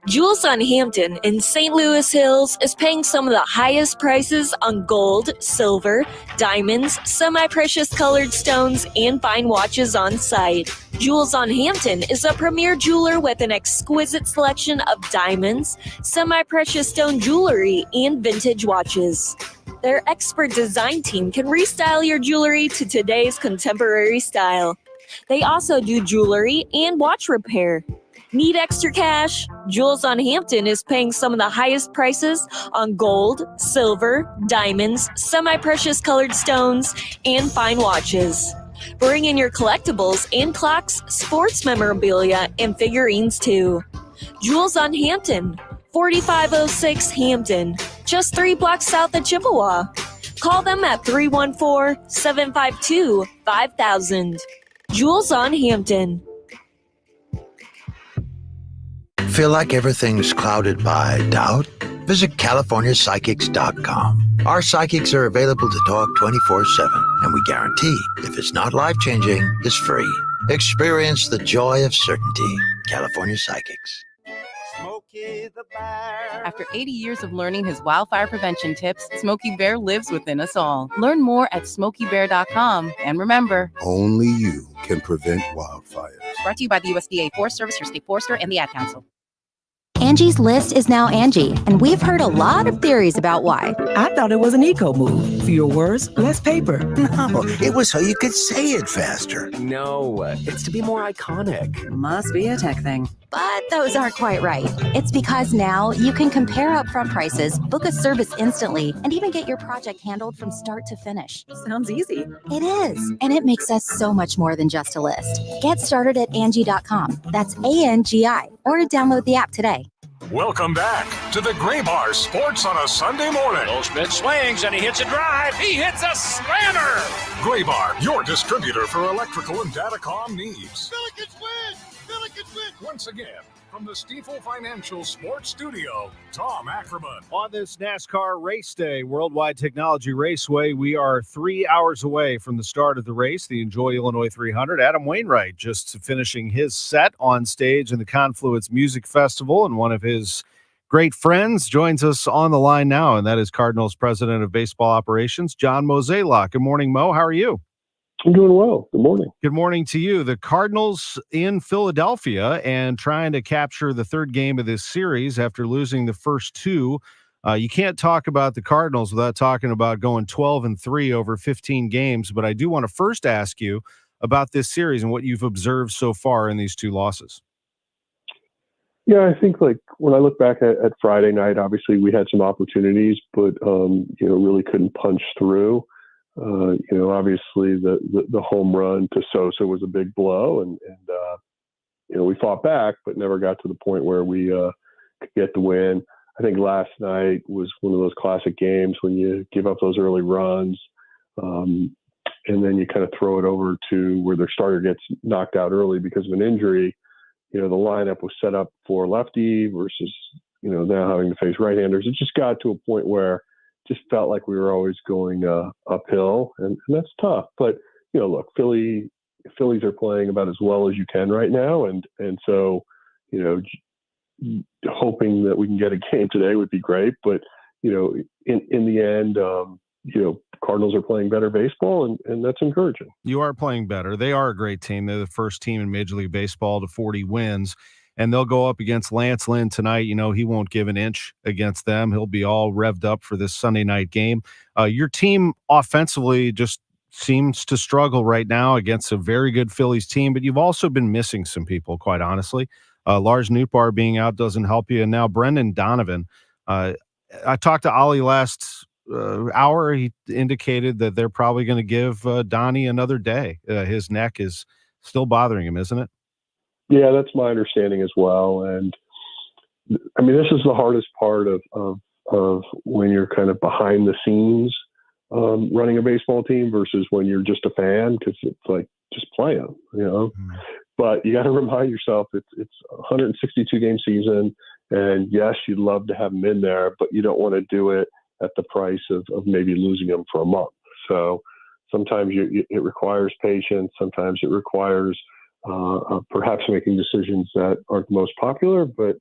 Jules on Hampton in St. Louis Hills is paying some of the highest prices on gold, silver, diamonds, semi-precious colored stones, and fine watches on site. Jules on Hampton is a premier jeweler with an exquisite selection of diamonds, semi-precious stone jewelry, and vintage watches. Their expert design team can restyle your jewelry to today's contemporary style. They also do jewelry and watch repair. Need extra cash? Jules on Hampton is paying some of the highest prices on gold, silver, diamonds, semi-precious colored stones, and fine watches. Bring in your collectibles and clocks, sports memorabilia, and figurines too. Jules on Hampton, 4506 Hampton, just 3 blocks south of Chippewa. Call them at 314-752-5000. Jules on Hampton.
Feel like everything's clouded by doubt? Visit CaliforniaPsychics.com. Our psychics are available to talk 24/7, and we guarantee if it's not life-changing, it's free. Experience the joy of certainty. California Psychics.
After 80 years of learning his wildfire prevention tips, Smokey Bear lives within us all. Learn more at SmokeyBear.com. And remember,
only you can prevent wildfires.
Brought to you by the USDA Forest Service, your state forester, and the Ad Council.
Angie's List is now Angie, and we've heard a lot of theories about why.
I thought it was an eco move. Fewer words, less paper.
No, it was so you could say it faster.
No, it's to be more iconic.
Must be a tech thing. But those aren't quite right. It's because now you can compare upfront prices, book a service instantly, and even get your project handled from start to finish.
Sounds easy.
It is, and it makes us so much more than just a list. Get started at Angie.com. That's ANGI, or download the app today.
Welcome back to the Gray Bar Sports on a Sunday morning.
Goldschmidt swings and he hits a drive. He hits a slammer.
Gray Bar, your distributor for electrical and datacom needs.
Billikens win! Billikens win!
Once again, from the Stifel Financial Sports Studio, Tom Ackerman.
On this NASCAR race day, Worldwide Technology Raceway, we are 3 hours away from the start of the race, the Enjoy Illinois 300. Adam Wainwright just finishing his set on stage in the Confluence Music Festival, and one of his great friends joins us on the line now, and that is Cardinals President of Baseball Operations, John Mozeliak. Good morning, Mo. How are you?
I'm doing well. Good morning.
Good morning to you. The Cardinals in Philadelphia and trying to capture the third game of this series after losing the first two. You can't talk about the Cardinals without talking about going 12-3 over 15 games. But I do want to first ask you about this series and what you've observed so far in these two losses.
Yeah, I think like when I look back at Friday night, obviously we had some opportunities, but really couldn't punch through. Obviously the home run to Sosa was a big blow, and we fought back, but never got to the point where we could get the win. I think last night was one of those classic games when you give up those early runs, and then you kind of throw it over to where their starter gets knocked out early because of an injury. The lineup was set up for lefty versus, now having to face right-handers. It just got to a point where just felt like we were always going uphill, and that's tough. But look, Phillies are playing about as well as you can right now, and so hoping that we can get a game today would be great. But in the end, Cardinals are playing better baseball, and that's encouraging.
You are playing better. They are a great team. They're the first team in Major League Baseball to 40 wins. And they'll go up against Lance Lynn tonight. He won't give an inch against them. He'll be all revved up for this Sunday night game. Your team offensively just seems to struggle right now against a very good Phillies team, but you've also been missing some people, quite honestly. Lars Nootbaar being out doesn't help you. And now Brendan Donovan. I talked to Oli last hour. He indicated that they're probably going to give Donnie another day. His neck is still bothering him, isn't it?
Yeah, that's my understanding as well. And I mean, this is the hardest part of when you're kind of behind the scenes running a baseball team versus when you're just a fan, because it's like, just play them, But you got to remind yourself it's a 162 game season, and yes, you'd love to have him in there, but you don't want to do it at the price of maybe losing him for a month. So sometimes it requires patience. Sometimes it requires perhaps making decisions that aren't the most popular. But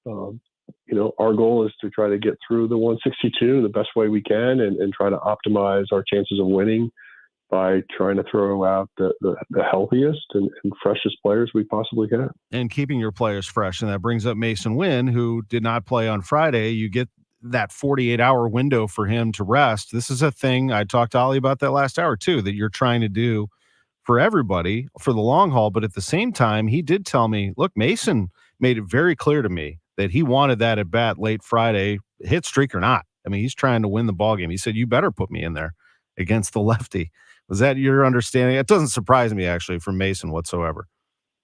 our goal is to try to get through the 162 the best way we can, and try to optimize our chances of winning by trying to throw out the healthiest and freshest players we possibly can.
And keeping your players fresh. And that brings up Mason Wynn, who did not play on Friday. You get that 48-hour window for him to rest. This is a thing, I talked to Oli about that last hour too, that you're trying to do for everybody for the long haul. But at the same time, he did tell me, look, Mason made it very clear to me that he wanted that at bat late Friday, hit streak or not. I mean, he's trying to win the ball game. He said, you better put me in there against the lefty. Was that your understanding? It doesn't surprise me, actually, from Mason whatsoever.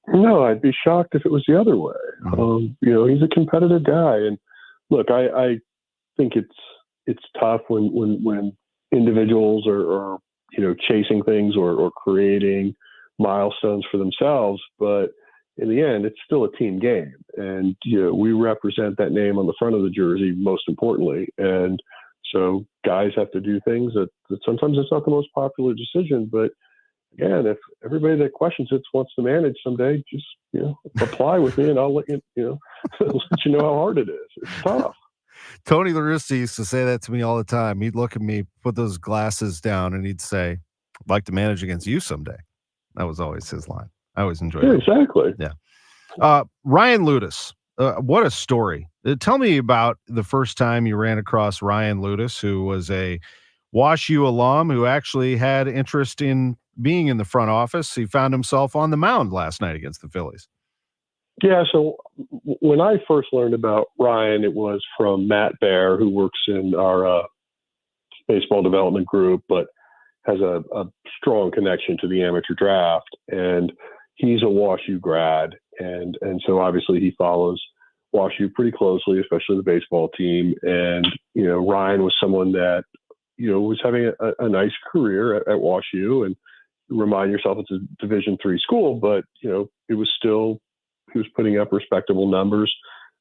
No, I'd be shocked if it was the other way.
Mm-hmm.
He's a competitive guy. And look, I think it's tough when individuals are chasing things or creating milestones for themselves. But in the end, it's still a team game. And, we represent that name on the front of the jersey, most importantly. And so guys have to do things that sometimes it's not the most popular decision. But again, if everybody that questions it wants to manage someday, just, apply with me and I'll let you know how hard it is. It's tough.
Tony La Russa used to say that to me all the time. He'd look at me, put those glasses down, and he'd say, I'd like to manage against you someday. That was always his line. I always enjoyed it.
Exactly.
Yeah. Ryan Ludus, what a story. Tell me about the first time you ran across Ryan Ludus, who was a Wash U alum who actually had interest in being in the front office. He found himself on the mound last night against the Phillies.
Yeah, so when I first learned about Ryan, it was from Matt Baer, who works in our baseball development group, but has a strong connection to the amateur draft. And he's a Wash U grad. And so obviously he follows Wash U pretty closely, especially the baseball team. And, Ryan was someone that, was having a nice career at Wash U. And remind yourself it's a Division III school, but, it was still, he was putting up respectable numbers.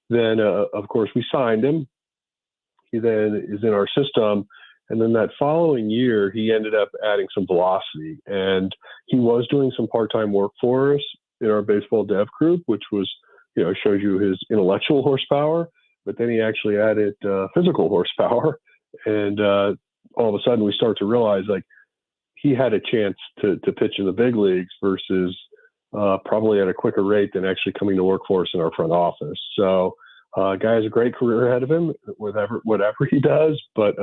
Then, of course, we signed him. He then is in our system. And then that following year, he ended up adding some velocity. And he was doing some part-time work for us in our baseball dev group, which was, shows you his intellectual horsepower. But then he actually added physical horsepower. And all of a sudden, we start to realize, he had a chance to pitch in the big leagues versus probably at a quicker rate than actually coming to work for us in our front office. So guy has a great career ahead of him, whatever he does, but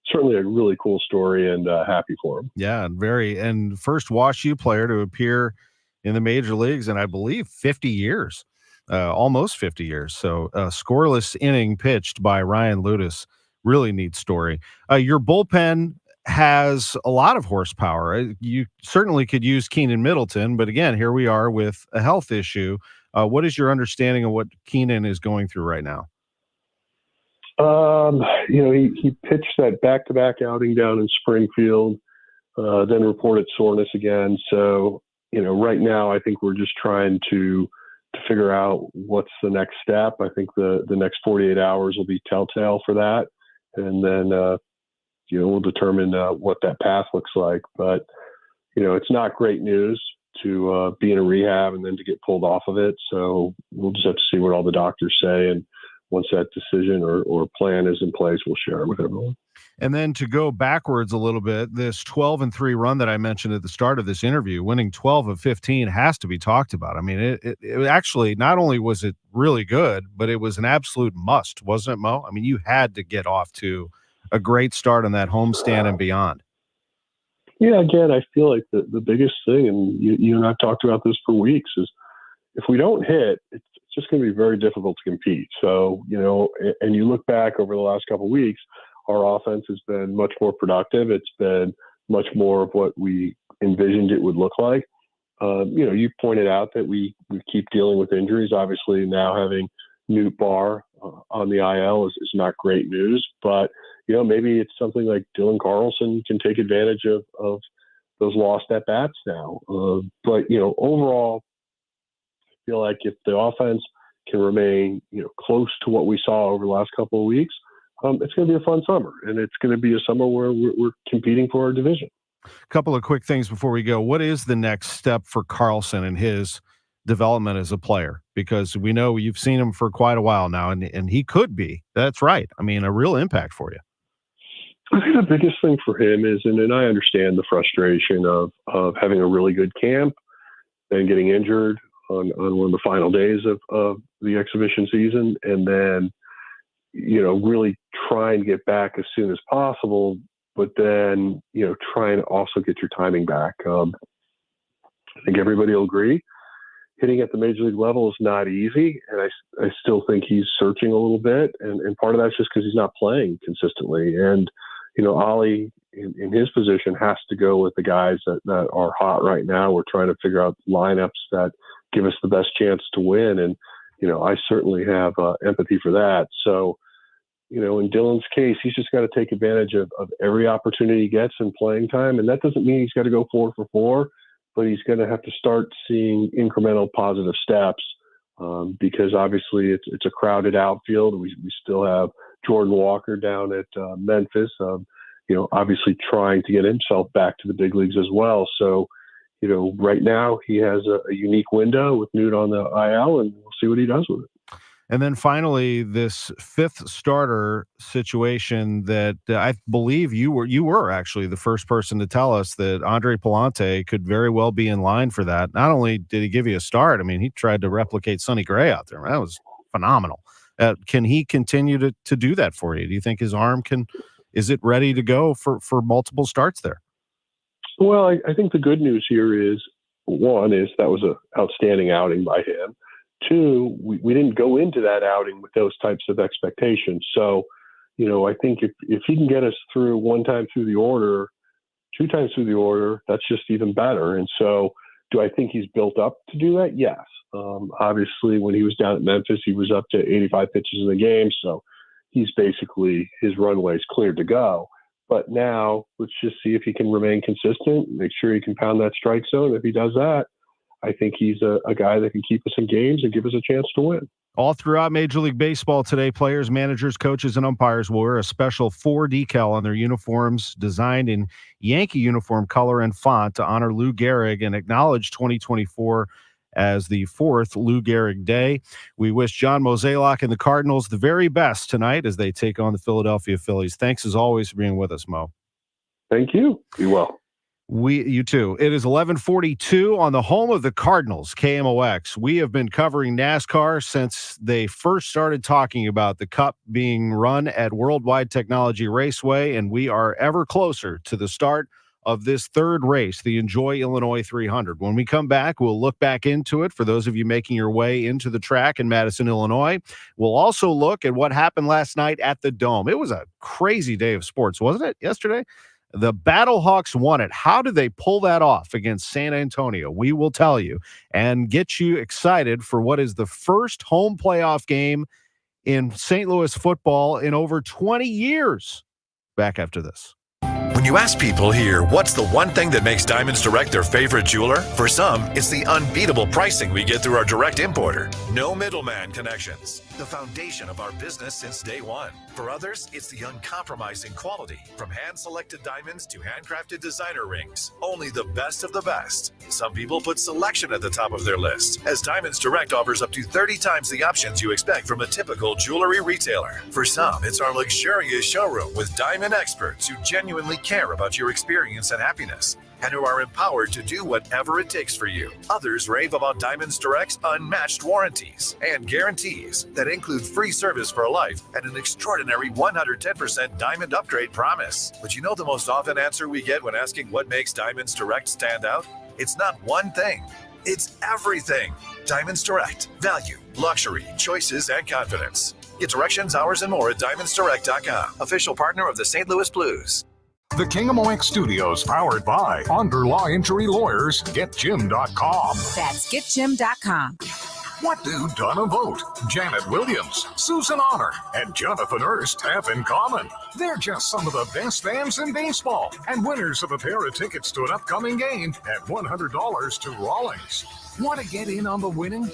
certainly a really cool story and happy for him.
Yeah, and first Wash U player to appear in the major leagues in, I believe, 50 years, almost 50 years. So a scoreless inning pitched by Ryan Ludus, really neat story. Your bullpen has a lot of horsepower. You certainly could use Keenan Middleton, but again, here we are with a health issue. What is your understanding of what Keenan is going through right now?
He pitched that back-to-back outing down in Springfield, then reported soreness again. So, right now I think we're just trying to figure out what's the next step. I think the next 48 hours will be telltale for that. And then, we'll determine what that path looks like. But, it's not great news to be in a rehab and then to get pulled off of it. So we'll just have to see what all the doctors say. And once that decision or plan is in place, we'll share it with everyone.
And then to go backwards a little bit, this 12-3 run that I mentioned at the start of this interview, winning 12 of 15 has to be talked about. I mean, it actually, not only was it really good, but it was an absolute must, wasn't it, Mo? I mean, you had to get off to a great start on that homestand and beyond.
Yeah, again, I feel like the biggest thing, and you and I've talked about this for weeks, is if we don't hit, it's just going to be very difficult to compete. So, and you look back over the last couple of weeks, our offense has been much more productive. It's been much more of what we envisioned it would look like. You pointed out that we keep dealing with injuries. Obviously, now having Newt Barr on the IL is not great news, but maybe it's something like Dylan Carlson can take advantage of those lost at bats now. But overall, feel like if the offense can remain, close to what we saw over the last couple of weeks, it's going to be a fun summer, and it's going to be a summer where we're competing for our division.
A couple of quick things before we go. What is the next step for Carlson and his development as a player? Because we know you've seen him for quite a while now, and he could be, that's right, a real impact for you.
I think the biggest thing for him is, and I understand the frustration of having a really good camp and getting injured on one of the final days of the exhibition season, and then, really trying to get back as soon as possible, but then, trying to also get your timing back. I think everybody will agree. Hitting at the major league level is not easy, and I still think he's searching a little bit, and part of that's just because he's not playing consistently. And, Oli, in his position, has to go with the guys that are hot right now. We're trying to figure out lineups that give us the best chance to win, and, I certainly have empathy for that. So, in Dylan's case, he's just got to take advantage of every opportunity he gets in playing time, and that doesn't mean he's got to go 4 for 4. But he's going to have to start seeing incremental positive steps because obviously it's a crowded outfield. We still have Jordan Walker down at Memphis, obviously trying to get himself back to the big leagues as well. So, right now he has a unique window with Newt on the IL, and we'll see what he does with it.
And then finally, this fifth starter situation that I believe you were actually the first person to tell us that Andre Palante could very well be in line for that. Not only did he give you a start, he tried to replicate Sonny Gray out there. That was phenomenal. Can he continue to do that for you? Do you think his arm is it ready to go for multiple starts there?
Well, I think the good news here is, one, is that was an outstanding outing by him. Two, we didn't go into that outing with those types of expectations. So, I think if he can get us through 1 time through the order, 2 times through the order, that's just even better. And so do I think he's built up to do that? Yes. Obviously, when he was down at Memphis, he was up to 85 pitches in the game. So he's basically, his runway is cleared to go. But now let's just see if he can remain consistent, make sure he can pound that strike zone. If he does that, I think he's a guy that can keep us in games and give us a chance to win.
All throughout Major League Baseball today, players, managers, coaches, and umpires will wear a special 4 decal on their uniforms designed in Yankee uniform color and font to honor Lou Gehrig and acknowledge 2024 as the 4th Lou Gehrig Day. We wish John Mozeliak and the Cardinals the very best tonight as they take on the Philadelphia Phillies. Thanks as always for being with us, Mo.
Thank you. Be well.
You too. It is 11:42 on the home of the Cardinals, KMOX. We have been covering NASCAR since they first started talking about the Cup being run at Worldwide Technology Raceway, and we are ever closer to the start of this 3rd race, the Enjoy Illinois 300. When we come back, we'll look back into it for those of you making your way into the track in Madison, Illinois. We'll also look at what happened last night at the Dome. It was a crazy day of sports, wasn't it, yesterday? The Battlehawks won it. How did they pull that off against San Antonio? We will tell you and get you excited for what is the first home playoff game in St. Louis football in over 20 years. Back after this.
When you ask people here, what's the one thing that makes Diamonds Direct their favorite jeweler? For some, it's the unbeatable pricing we get through our direct importer. No middleman connections. The foundation of our business since day one. For others, it's the uncompromising quality. From hand-selected diamonds to handcrafted designer rings. Only the best of the best. Some people put selection at the top of their list, as Diamonds Direct offers up to 30 times the options you expect from a typical jewelry retailer. For some, it's our luxurious showroom with diamond experts who genuinely care about your experience and happiness, and who are empowered to do whatever it takes for you. Others rave about Diamonds Direct's unmatched warranties and guarantees that include free service for life and an extraordinary 110% diamond upgrade promise. But you know the most often answer we get when asking what makes Diamonds Direct stand out? It's not one thing. It's everything. Diamonds Direct. Value, luxury, choices, and confidence. Get directions, hours, and more at diamondsdirect.com. Official partner of the St. Louis Blues.
The KMOX Studios, powered by Under Law Injury Lawyers, GetJim.com.
That's GetJim.com.
What do Donna Vogt, Janet Williams, Susan Honor, and Jonathan Hurst have in common? They're just some of the best fans in baseball and winners of a pair of tickets to an upcoming game at $100 to Rawlings. Want to get in on the winning?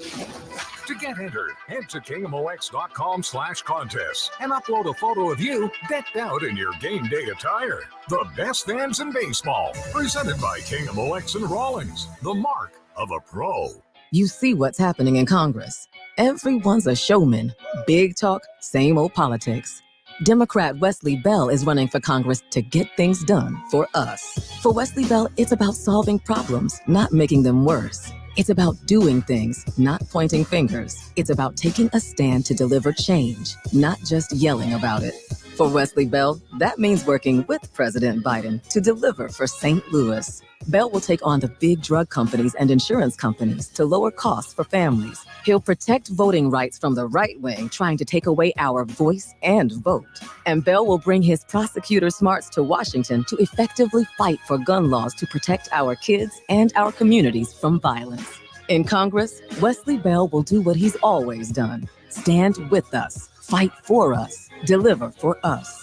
To get entered, head to KMOX.com/contests and upload a photo of you decked out in your game day attire. The best fans in baseball, presented by KMOX and Rawlings, the mark of a pro.
You see what's happening in Congress. Everyone's a showman. Big talk, same old politics. Democrat Wesley Bell is running for Congress to get things done for us. For Wesley Bell, it's about solving problems, not making them worse. It's about doing things, not pointing fingers. It's about taking a stand to deliver change, not just yelling about it. For Wesley Bell, that means working with President Biden to deliver for St. Louis. Bell will take on the big drug companies and insurance companies to lower costs for families. He'll protect voting rights from the right wing trying to take away our voice and vote. And Bell will bring his prosecutor smarts to Washington to effectively fight for gun laws to protect our kids and our communities from violence. In Congress, Wesley Bell will do what he's always done. Stand with us, fight for us, deliver for us.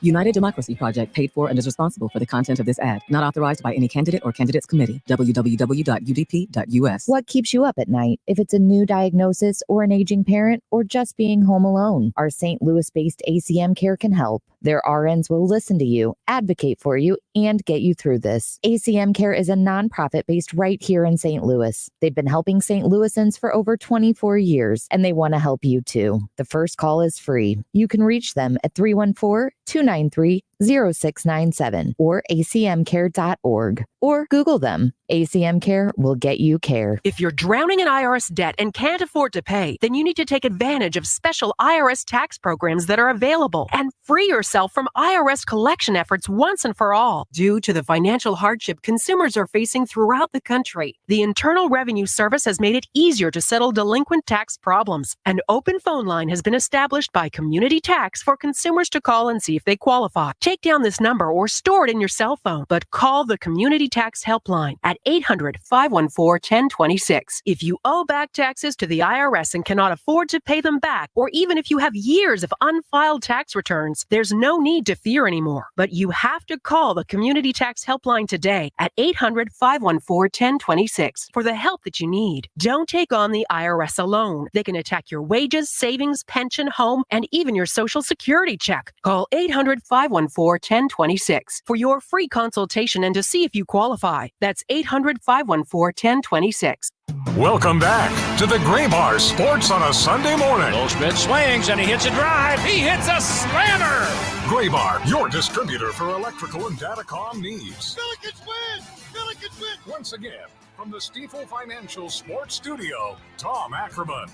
United Democracy Project paid for and is responsible for the content of this ad. Not authorized by any candidate or candidates committee. www.udp.us.
What keeps you up at night? If it's a new diagnosis or an aging parent or just being home alone, our St. Louis-based ACM Care can help. Their RNs will listen to you, advocate for you, and get you through this. ACM Care is a nonprofit based right here in St. Louis. They've been helping St. Louisans for over 24 years, and they want to help you too. The first call is free. You can reach them at 314-293-0697 or acmcare.org or Google them. ACM Care will get you care.
If you're drowning in IRS debt and can't afford to pay, then you need to take advantage of special IRS tax programs that are available and free yourself from IRS collection efforts once and for all. Due to the financial hardship consumers are facing throughout the country, the Internal Revenue Service has made it easier to settle delinquent tax problems. An open phone line has been established by Community Tax for consumers to call and see if they qualify. Take down this number or store it in your cell phone, but call the Community Tax Helpline at 800-514-1026. If you owe back taxes to the IRS and cannot afford to pay them back, or even if you have years of unfiled tax returns, there's no need to fear anymore. But you have to call the Community Tax Helpline today at 800-514-1026 for the help that you need. Don't take on the IRS alone. They can attack your wages, savings, pension, home, and even your Social Security check. Call 800-514-1026 for your free consultation and to see if you qualify. That's 800-514-1026.
Welcome back to the Gray Bar Sports on a Sunday morning.
Goldschmidt swings and he hits a drive. He hits a slammer.
Gray Bar, your distributor for electrical and datacom needs.
Billikens win! Billikens win!
Once again, from the Stifel Financial Sports Studio, Tom Ackerman.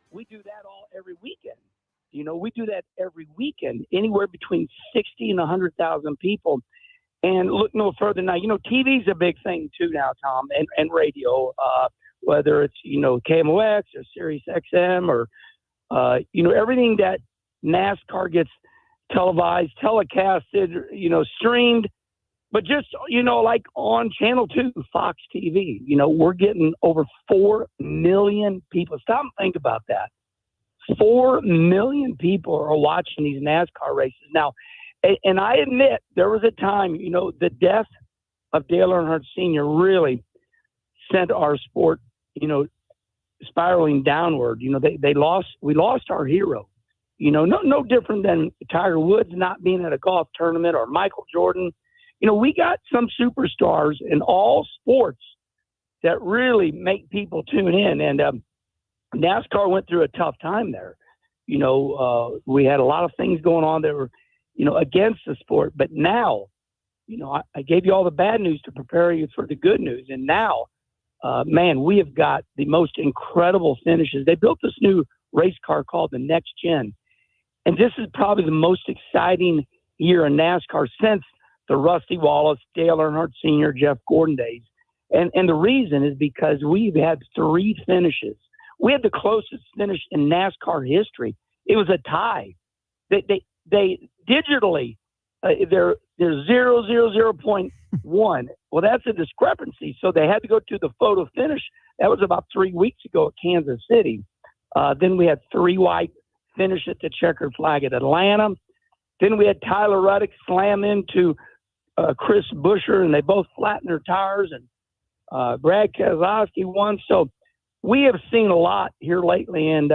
We do that every weekend. You know, we do that every weekend, anywhere between 60 and 100,000 people. And look no further now. You know, TV's a big thing too now, Tom, and radio, whether it's, you know, KMOX or Sirius XM or, you know, everything that NASCAR gets televised, telecasted, you know, streamed. But just, you know, like on Channel 2, Fox TV, you know, we're getting over 4 million people. Stop and think about that. 4 million people are watching these NASCAR races. Now, and I admit there was a time, you know, the death of Dale Earnhardt Sr. really sent our sport, you know, spiraling downward. You know, we lost our hero. You know, no different than Tiger Woods not being at a golf tournament or Michael Jordan. You know, we got some superstars in all sports that really make people tune in. And NASCAR went through a tough time there. You know, we had a lot of things going on that were, you know, against the sport. But now, you know, I gave you all the bad news to prepare you for the good news. And now, man, we have got the most incredible finishes. They built this new race car called the Next Gen. And this is probably the most exciting year in NASCAR since the Rusty Wallace, Dale Earnhardt Sr., Jeff Gordon days. And the reason is because we've had 3 finishes. We had the closest finish in NASCAR history. It was a tie. They digitally they're 0.1. Well, that's a discrepancy. So they had to go to the photo finish. That was about 3 weeks ago at Kansas City. Then we had 3 white finish at the checkered flag at Atlanta. Then we had Tyler Reddick slam into Chris Buescher, and they both flattened their tires. And Brad Keselowski won. So we have seen a lot here lately, and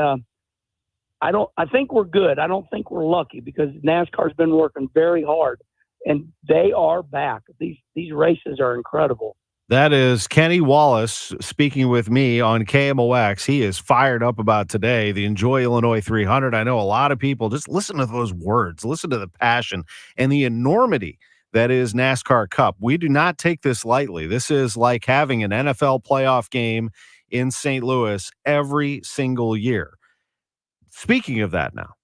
I think we're good. I don't think we're lucky because NASCAR's been working very hard, and they are back. These races are incredible.
That is Kenny Wallace speaking with me on KMOX. He is fired up about today, the Enjoy Illinois 300. I know a lot of people, just listen to those words, listen to the passion and the enormity that is NASCAR Cup. We do not take this lightly. This is like having an NFL playoff game in St. Louis every single year. Speaking of that now,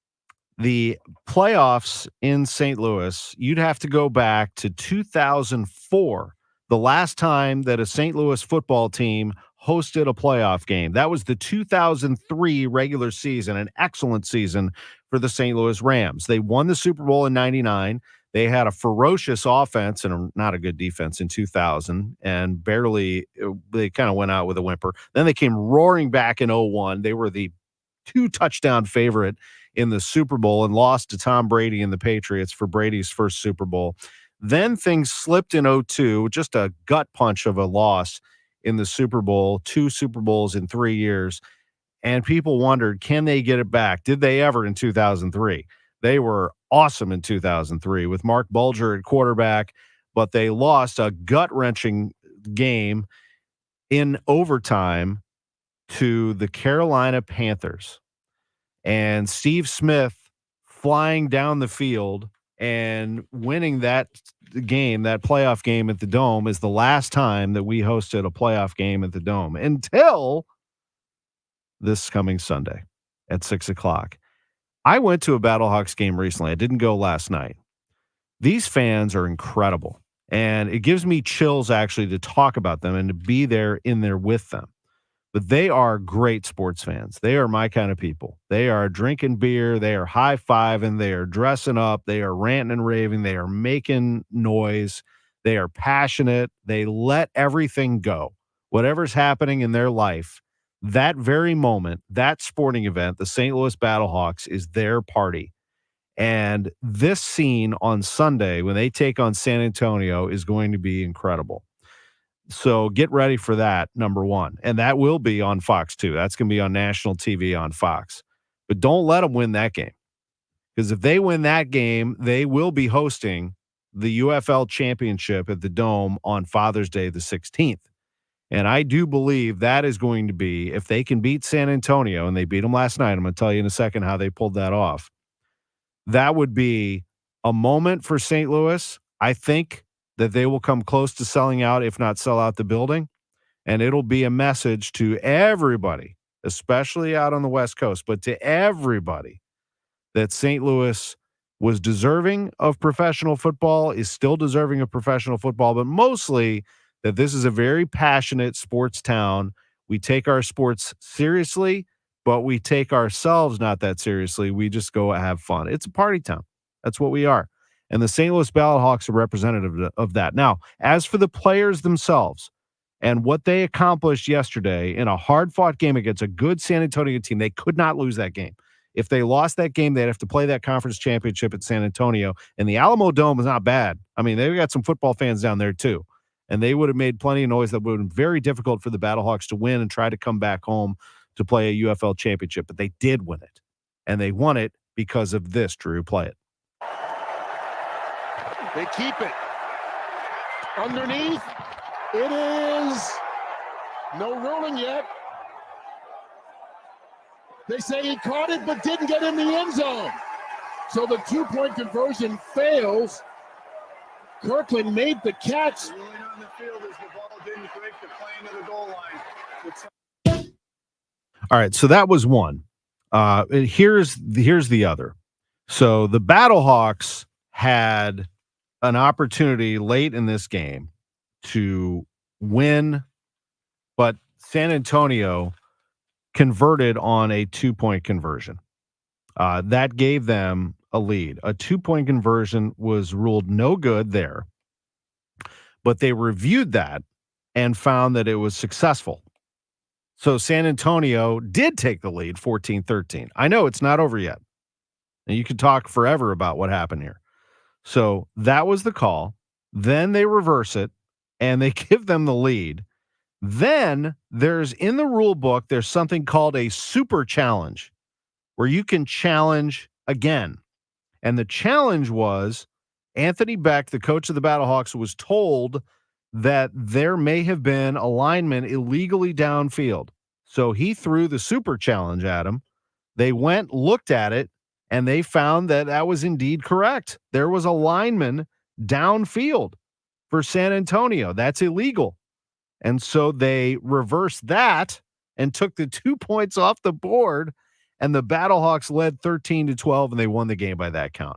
the playoffs in St. Louis, you'd have to go back to 2004, the last time that a St. Louis football team hosted a playoff game. That was the 2003 regular season, an excellent season for the St. Louis Rams. They won the Super Bowl in 99. They had a ferocious offense and not a good defense in 2000, and they kind of went out with a whimper. Then they came roaring back in 01. They were the 2-touchdown favorite in the Super Bowl and lost to Tom Brady and the Patriots for Brady's first Super Bowl. Then things slipped in 02, just a gut punch of a loss in the Super Bowl, 2 Super Bowls in 3 years. And people wondered, can they get it back? Did they ever in 2003? They were awesome in 2003 with Mark Bulger at quarterback, but they lost a gut-wrenching game in overtime to the Carolina Panthers. And Steve Smith flying down the field and winning that game, that playoff game at the Dome, is the last time that we hosted a playoff game at the Dome until this coming Sunday at 6 o'clock. I went to a Battlehawks game recently. I didn't go last night. These fans are incredible, and it gives me chills actually to talk about them and to be there with them. But they are great sports fans. They are my kind of people. They are drinking beer. They are high-fiving. They are dressing up. They are ranting and raving. They are making noise. They are passionate. They let everything go. Whatever's happening in their life, that very moment, that sporting event, the St. Louis Battlehawks, is their party. And this scene on Sunday when they take on San Antonio is going to be incredible. So get ready for that, number one. And that will be on Fox, too. That's going to be on national TV on Fox. But don't let them win that game. Because if they win that game, they will be hosting the UFL Championship at the Dome on Father's Day, the 16th. And I do believe that is going to be, if they can beat San Antonio, and they beat them last night, I'm going to tell you in a second how they pulled that off. That would be a moment for St. Louis. I think that they will come close to selling out, if not sell out the building. And it'll be a message to everybody, especially out on the West Coast, but to everybody, that St. Louis was deserving of professional football, is still deserving of professional football, but mostly that this is a very passionate sports town. We take our sports seriously, but we take ourselves not that seriously. We just go have fun. It's a party town. That's what we are. And the St. Louis Battlehawks are representative of that. Now, as for the players themselves and what they accomplished yesterday in a hard-fought game against a good San Antonio team, they could not lose that game. If they lost that game, they'd have to play that conference championship at San Antonio. And the Alamo Dome is not bad. I mean, they've got some football fans down there, too. And they would have made plenty of noise that would have been very difficult for the Battlehawks to win and try to come back home to play a UFL championship. But they did win it. And they won it because of this, Drew. Play it.
They keep it. Underneath. It is no ruling yet. They say he caught it but didn't get in the end zone. So the 2-point conversion fails. Kirkland made the catch. Ruling on the field as the ball didn't break the plane to the goal line.
All right, so that was one. Here's the other. So the Battlehawks had an opportunity late in this game to win, but San Antonio converted on a 2-point conversion. That gave them a lead. A 2-point conversion was ruled no good there, but they reviewed that and found that it was successful. So San Antonio did take the lead 14-13. I know it's not over yet. And you could talk forever about what happened here. So that was the call. Then they reverse it and they give them the lead. Then there's in the rule book, there's something called a super challenge where you can challenge again. And the challenge was Anthony Beck, the coach of the Battlehawks, was told that there may have been a lineman illegally downfield. So he threw the super challenge at him. They went, looked at it, and they found that that was indeed correct. There was a lineman downfield for San Antonio. That's illegal. And so they reversed that and took the 2 points off the board, and the Battlehawks led 13-12, and they won the game by that count.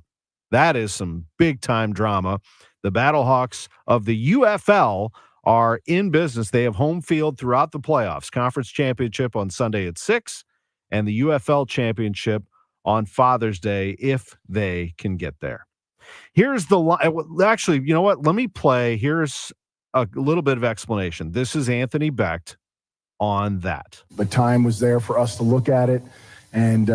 That is some big-time drama. The Battlehawks of the UFL are in business. They have home field throughout the playoffs. Conference championship on Sunday at 6, and the UFL championship on Father's Day if they can get there. Here's the actually, you know what? Let me play. Here's a little bit of explanation. This is Anthony Becht on that.
The time was there for us to look at it, and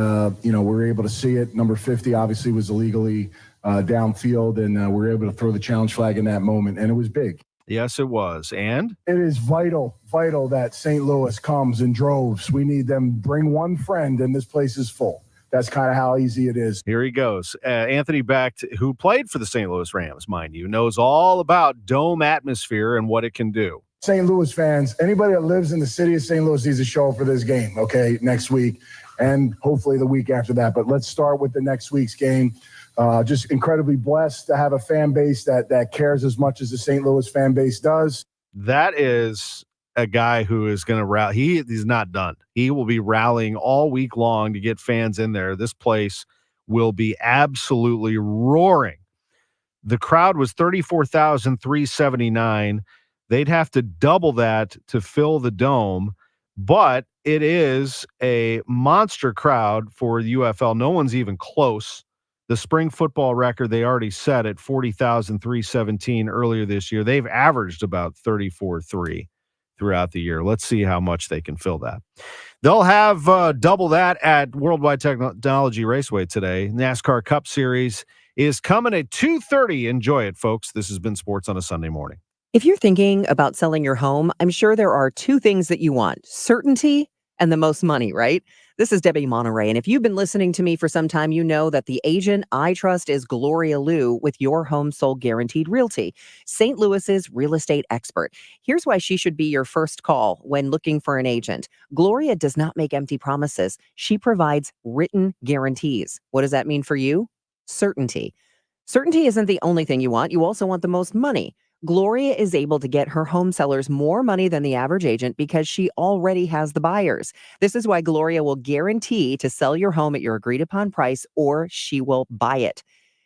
we were able to see it. Number 50 obviously was illegally downfield, and we were able to throw the challenge flag in that moment, and it was big.
Yes, it was. And
it is vital that St. Louis comes in droves. We need them. Bring one friend, and this place is full. That's kind of how easy it is.
Here he goes. Anthony Becht, who played for the St. Louis Rams, mind you, knows all about dome atmosphere and what it can do.
St. Louis fans, anybody that lives in the city of St. Louis needs to show up for this game, okay, next week, and hopefully the week after that. But let's start with the next week's game. Just incredibly blessed to have a fan base that cares as much as the St. Louis fan base does.
That is a guy who is going to rally. He's not done. He will be rallying all week long to get fans in there. This place will be absolutely roaring. The crowd was 34,379. They'd have to double that to fill the dome, but it is a monster crowd for the UFL. No one's even close. The spring football record they already set at 40,317 earlier this year. They've averaged about 34,300 throughout the year. Let's see how much they can fill that. They'll have double that at Worldwide Technology Raceway today. NASCAR Cup Series is coming at 2:30. Enjoy it, folks. This has been Sports on a Sunday Morning.
If you're thinking about selling your home, I'm sure there are two things that you want: certainty and the most money, right? This is Debbie Monterey, and if you've been listening to me for some time, you know that the agent I trust is Gloria Liu with Your Home Sold Guaranteed Realty, St. Louis's real estate expert. Here's why she should be your first call when looking for an agent. Gloria does not make empty promises. She provides written guarantees. What does that mean for you? Certainty. Certainty isn't the only thing you want. You also want the most money. Gloria is able to get her home sellers more money than the average agent because she already has the buyers. This is why Gloria will guarantee to sell your home at your agreed upon price, or she will buy it.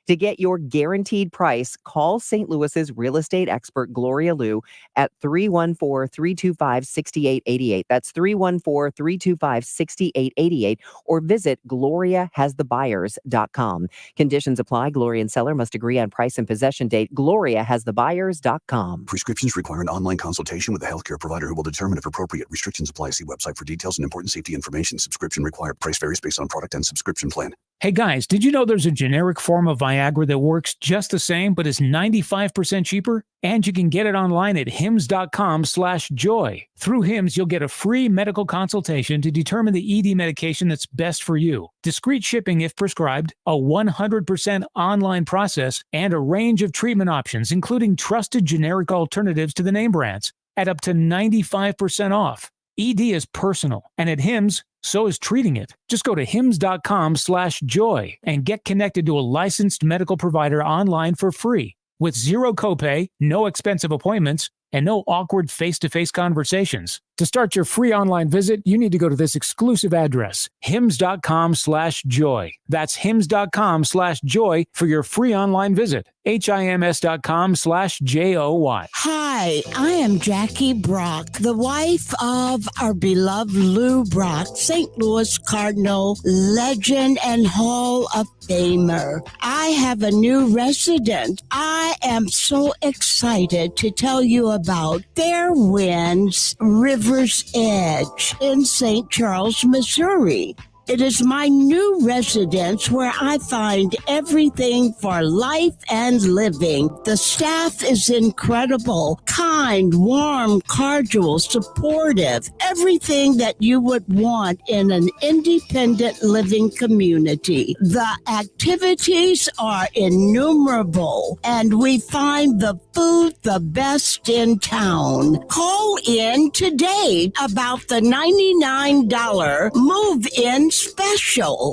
To get your guaranteed price, call St. Louis's real estate expert, Gloria Liu, at 314-325-6888. That's 314-325-6888, or visit GloriaHasTheBuyers.com. Conditions apply. Gloria and seller must agree on price and possession date. GloriaHasTheBuyers.com.
Prescriptions require an online consultation with a healthcare provider who will determine if appropriate. Restrictions apply. See website for details and important safety information. Subscription required. Price varies based on product and subscription plan.
Hey guys, did you know there's a generic form of Viagra that works just the same but is 95% cheaper? And you can get it online at hims.com/joy. Through Hims, you'll get a free medical consultation to determine the ED medication that's best for you. Discreet shipping if prescribed, a 100% online process, and a range of treatment options, including trusted generic alternatives to the name brands, at up to 95% off. ED is personal, and at Hims, so is treating it. Just go to hims.com/joy and get connected to a licensed medical provider online for free. With zero copay, no expensive appointments, and no awkward face-to-face conversations. To start your free online visit, you need to go to this exclusive address, hims.com/joy. That's hims.com/joy for your free online visit. HIMS.com/JOY.
Hi, I am Jackie Brock, the wife of our beloved Lou Brock, St. Louis Cardinal legend and Hall of Famer. I have a new resident. I am so excited to tell you about Fairwinds River's Edge in St. Charles, Missouri. It is my new residence where I find everything for life and living. The staff is incredible, kind, warm, cordial, supportive, everything that you would want in an independent living community. The activities are innumerable, and we find the food the best in town. Call in today about the $99 move-in special.